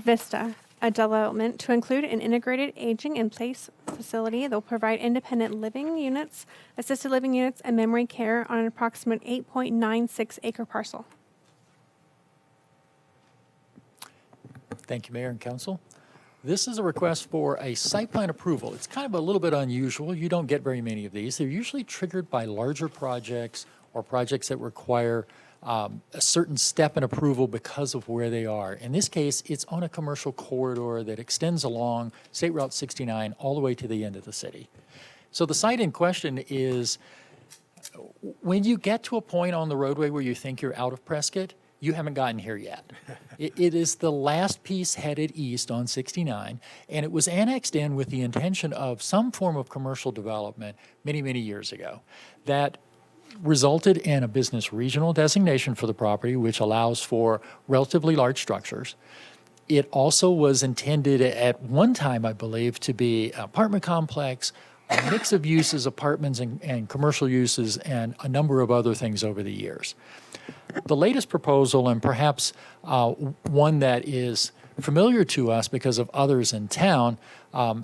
[SPEAKER 2] Vista, a development to include an integrated aging in place facility that will provide independent living units, assisted living units, and memory care on an approximate 8.96 acre parcel.
[SPEAKER 20] Thank you, Mayor and Council. This is a request for a site plan approval. It's kind of a little bit unusual. You don't get very many of these. They're usually triggered by larger projects or projects that require a certain step in approval because of where they are. In this case, it's on a commercial corridor that extends along State Route 69 all the way to the end of the city. So the site in question is, when you get to a point on the roadway where you think you're out of Prescott, you haven't gotten here yet. It is the last piece headed east on 69, and it was annexed in with the intention of some form of commercial development many, many years ago. That resulted in a business regional designation for the property, which allows for relatively large structures. It also was intended at one time, I believe, to be an apartment complex, a mix of uses, apartments and commercial uses, and a number of other things over the years. The latest proposal, and perhaps one that is familiar to us because of others in town,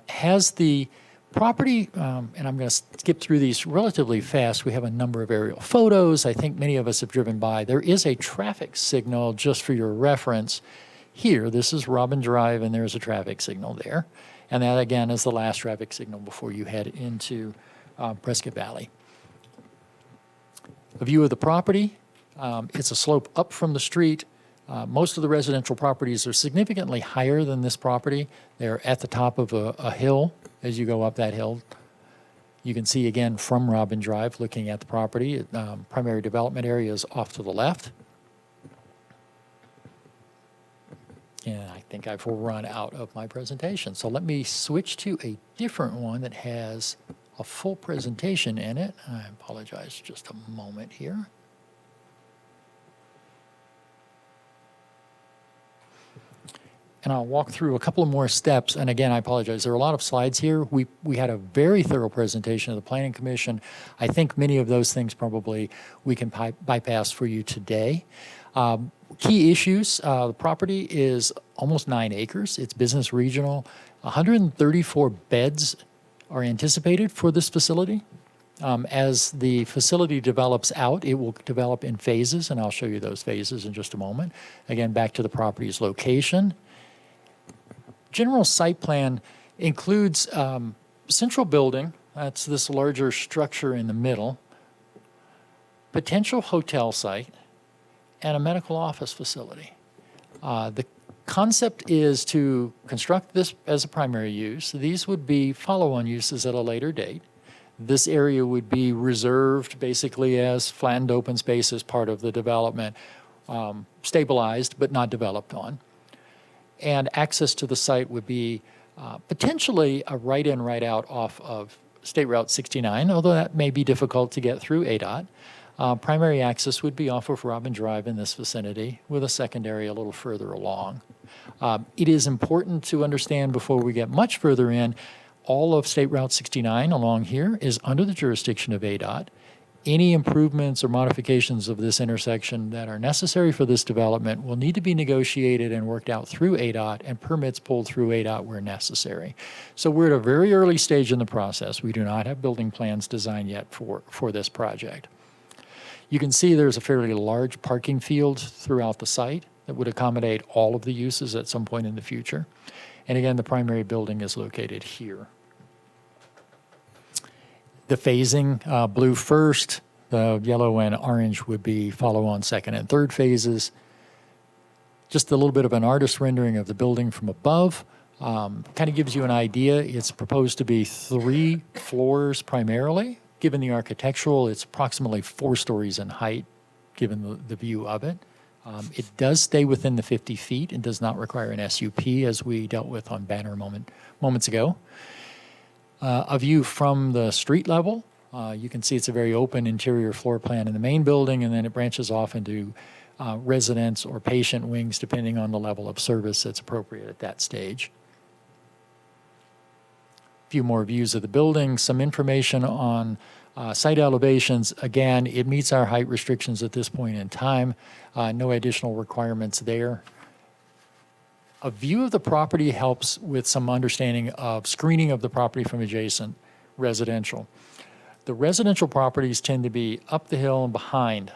[SPEAKER 20] has the property, and I'm going to skip through these relatively fast. We have a number of aerial photos. I think many of us have driven by. There is a traffic signal, just for your reference, here. This is Robin Drive, and there's a traffic signal there. And that, again, is the last traffic signal before you head into Prescott Valley. A view of the property. It's a slope up from the street. Most of the residential properties are significantly higher than this property. They're at the top of a hill as you go up that hill. You can see again from Robin Drive looking at the property. Primary development area is off to the left. And I think I've run out of my presentation. So let me switch to a different one that has a full presentation in it. I apologize, just a moment here. And I'll walk through a couple of more steps. And again, I apologize. There are a lot of slides here. We had a very thorough presentation of the Planning Commission. I think many of those things probably we can bypass for you today. Key issues, the property is almost 9 acres. It's business regional. 134 beds are anticipated for this facility. As the facility develops out, it will develop in phases, and I'll show you those phases in just a moment. Again, back to the property's location. General site plan includes central building, that's this larger structure in the middle, potential hotel site, and a medical office facility. The concept is to construct this as a primary use. These would be follow-on uses at a later date. This area would be reserved basically as flattened open space as part of the development, stabilized but not developed on. And access to the site would be potentially a right-in, right-out off of State Route 69, although that may be difficult to get through ADOT. Primary access would be off of Robin Drive in this vicinity, with a secondary a little further along. It is important to understand before we get much further in, all of State Route 69 along here is under the jurisdiction of ADOT. Any improvements or modifications of this intersection that are necessary for this development will need to be negotiated and worked out through ADOT and permits pulled through ADOT where necessary. So we're at a very early stage in the process. We do not have building plans designed yet for this project. You can see there's a fairly large parking field throughout the site that would accommodate all of the uses at some point in the future. And again, the primary building is located here. The phasing, blue first, the yellow and orange would be follow-on second and third phases. Just a little bit of an artist rendering of the building from above. Kind of gives you an idea. It's proposed to be 3 floors primarily. Given the architectural, it's approximately 4 stories in height, given the view of it. It does stay within the 50 feet and does not require an SUP, as we dealt with on Banner moments ago. A view from the street level, you can see it's a very open interior floor plan in the main building, and then it branches off into residence or patient wings, depending on the level of service that's appropriate at that stage. A few more views of the building, some information on site elevations. Again, it meets our height restrictions at this point in time. No additional requirements there. A view of the property helps with some understanding of screening of the property from adjacent residential. The residential properties tend to be up the hill and behind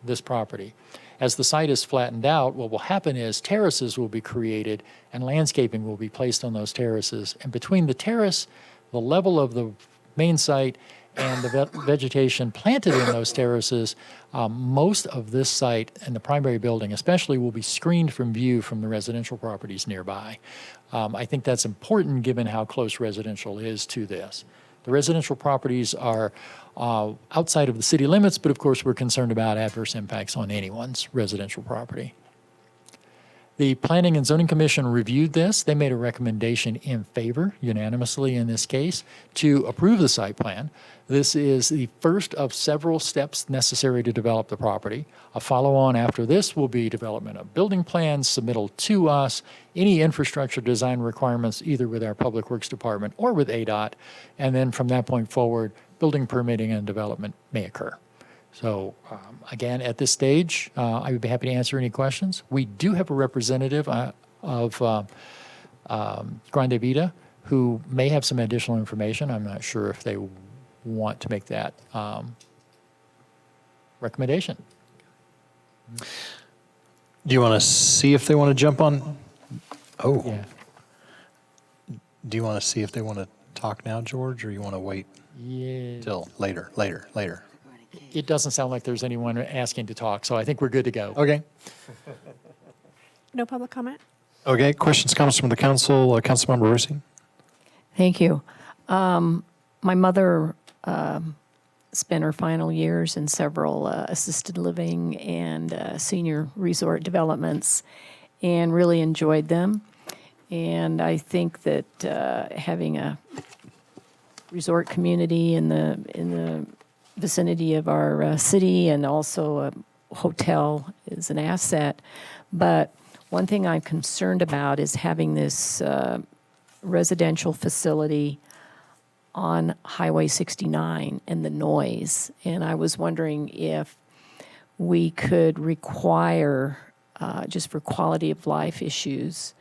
[SPEAKER 20] this property. As the site is flattened out, what will happen is terraces will be created and landscaping will be placed on those terraces. And between the terrace, the level of the main site, and the vegetation planted in those terraces, most of this site and the primary building especially will be screened from view from the residential properties nearby. I think that's important given how close residential is to this. The residential properties are outside of the city limits, but of course we're concerned about adverse impacts on anyone's residential property. The Planning and Zoning Commission reviewed this. They made a recommendation in favor, unanimously in this case, to approve the site plan. This is the first of several steps necessary to develop the property. A follow-on after this will be development of building plans, submittal to us, any infrastructure design requirements either with our Public Works Department or with ADOT, and then from that point forward, building permitting and development may occur. So again, at this stage, I would be happy to answer any questions. We do have a representative of Grande Vida who may have some additional information. I'm not sure if they want to make that recommendation.
[SPEAKER 4] Do you want to see if they want to jump on? Oh.
[SPEAKER 20] Yeah.
[SPEAKER 4] Do you want to see if they want to talk now, George, or you want to wait till later?
[SPEAKER 20] It doesn't sound like there's anyone asking to talk, so I think we're good to go.
[SPEAKER 4] Okay.
[SPEAKER 2] No public comment?
[SPEAKER 4] Okay, questions, comments from the council. Councilmember Rusi.
[SPEAKER 11] Thank you. My mother spent her final years in several assisted living and senior resort developments and really enjoyed them. And I think that having a resort community in the vicinity of our city and also a hotel is an asset. But one thing I'm concerned about is having this residential facility on Highway 69 and the noise. And I was wondering if we could require, just for quality of life issues,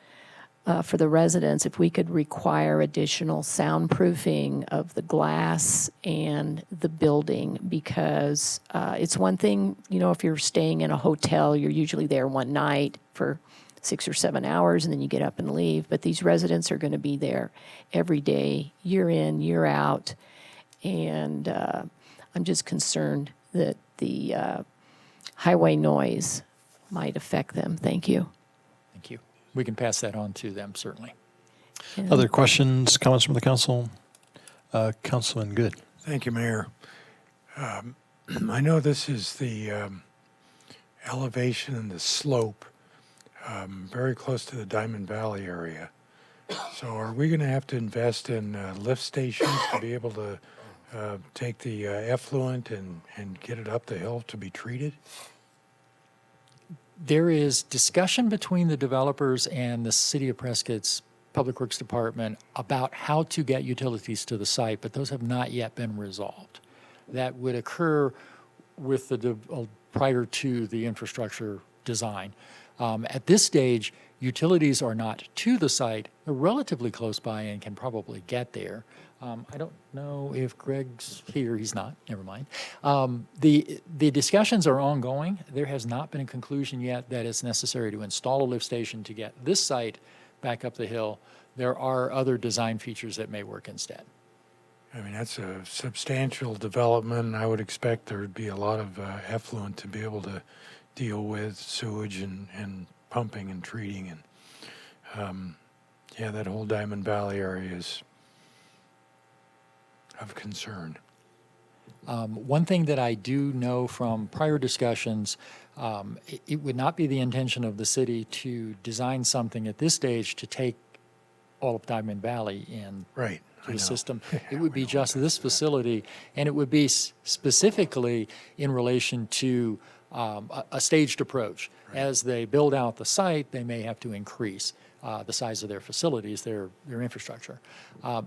[SPEAKER 11] for the residents, if we could require additional soundproofing of the glass and the building, because it's one thing, you know, if you're staying in a hotel, you're usually there one night for 6 or 7 hours and then you get up and leave. But these residents are going to be there every day, year in, year out. And I'm just concerned that the highway noise might affect them. Thank you.
[SPEAKER 20] Thank you. We can pass that on to them, certainly.
[SPEAKER 11] Yeah.
[SPEAKER 4] Other questions, comments from the council? Councilman Good.
[SPEAKER 5] Thank you, Mayor. I know this is the elevation and the slope very close to the Diamond Valley area. So are we going to have to invest in lift stations to be able to take the effluent and get it up the hill to be treated?
[SPEAKER 20] There is discussion between the developers and the City of Prescott's Public Works Department about how to get utilities to the site, but those have not yet been resolved. that would occur with prior to the infrastructure design. At this stage, utilities are not to the site. They're relatively close by and can probably get there. I don't know if Greg's here. He's not. Never mind. The discussions are ongoing. There has not been a conclusion yet that it's necessary to install a lift station to get this site back up the hill. There are other design features that may work instead.
[SPEAKER 5] I mean, that's a substantial development. I would expect there would be a lot of effluent to be able to deal with sewage and pumping and treating. And yeah, that whole Diamond Valley area is of concern.
[SPEAKER 20] One thing that I do know from prior discussions, it would not be the intention of the city to design something at this stage to take all of Diamond Valley in
[SPEAKER 5] right
[SPEAKER 20] to the system. It would be just this facility, and it would be specifically in relation to a staged approach. Right. As they build out the site, they may have to increase the size of their facilities, their infrastructure.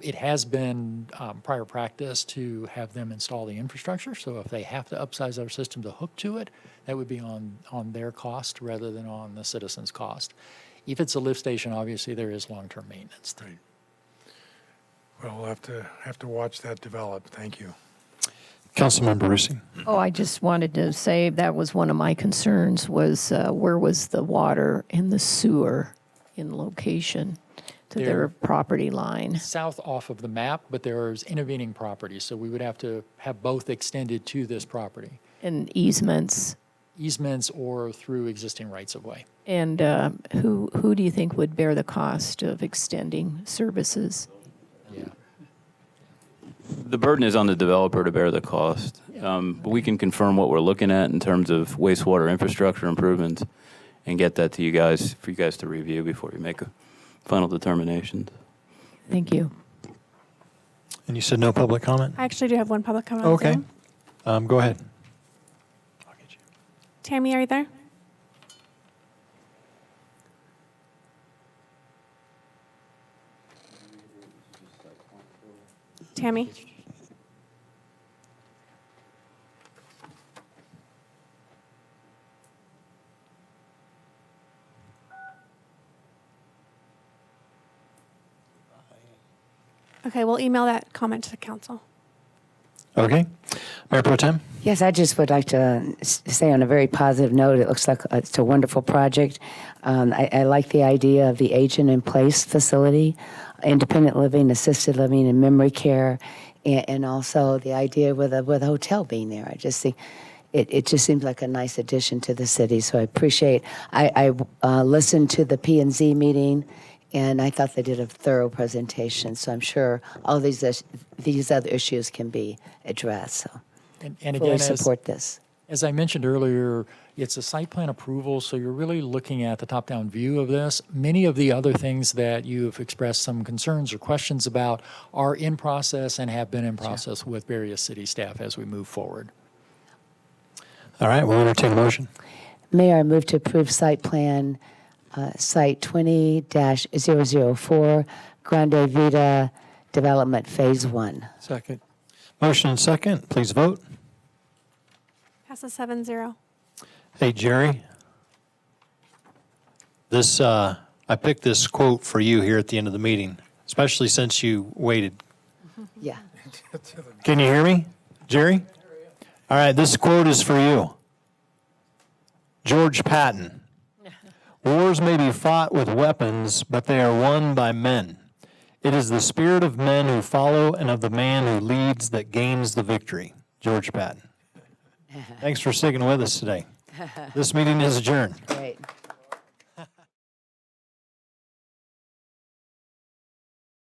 [SPEAKER 20] It has been prior practice to have them install the infrastructure, so if they have to upsize our system to hook to it, that would be on their cost rather than on the citizens' cost. If it's a lift station, obviously there is long-term maintenance.
[SPEAKER 5] Right. Well, we'll have to watch that develop. Thank you.
[SPEAKER 4] Councilmember Rusi.
[SPEAKER 11] Oh, I just wanted to say that was one of my concerns was where was the water and the sewer in location to their property line.
[SPEAKER 20] South off of the map, but there's intervening properties, so we would have to have both extended to this property.
[SPEAKER 11] And easements.
[SPEAKER 20] Easements or through existing rights-of-way.
[SPEAKER 11] And who do you think would bear the cost of extending services?
[SPEAKER 20] Yeah.
[SPEAKER 19] The burden is on the developer to bear the cost. But we can confirm what we're looking at in terms of wastewater infrastructure improvements and get that to you guys for you guys to review before you make a final determination.
[SPEAKER 11] Thank you.
[SPEAKER 4] And you said no public comment?
[SPEAKER 2] I actually do have one public comment.
[SPEAKER 4] Okay. Go ahead.
[SPEAKER 2] Tammy, are you there? Tammy? Okay, we'll email that comment to the council.
[SPEAKER 4] Okay. Mayor Pro Tem?
[SPEAKER 7] Yes, I just would like to say on a very positive note, it looks like it's a wonderful project. I like the idea of the agent-in-place facility, independent living, assisted living, and memory care, and also the idea with a hotel being there. I just think it just seems like a nice addition to the city, so I appreciate. I listened to the P&Z meeting, and I thought they did a thorough presentation, so I'm sure all these other issues can be addressed. So,
[SPEAKER 20] and
[SPEAKER 7] fully
[SPEAKER 20] again,
[SPEAKER 7] support this.
[SPEAKER 20] As I mentioned earlier, it's a site plan approval, so you're really looking at the top-down view of this. Many of the other things that you've expressed some concerns or questions about are in process and have been in process with various city staff as we move forward.
[SPEAKER 4] All right, we'll entertain a motion.
[SPEAKER 7] Mayor, I move to approve site plan Site 20-004, Grande Vita Development Phase 1.
[SPEAKER 8] Second.
[SPEAKER 4] Motion and second. Please vote.
[SPEAKER 2] Passes 7-0.
[SPEAKER 4] Hey, Jerry. This I picked this quote for you here at the end of the meeting, especially since you waited.
[SPEAKER 7] Yeah.
[SPEAKER 4] Can you hear me, Jerry? All right, this quote is for you. George Patton. Wars may be fought with weapons, but they are won by men. It is the spirit of men who follow and of the man who leads that gains the victory. George Patton. Thanks for sticking with us today. This meeting is adjourned.
[SPEAKER 7] Great.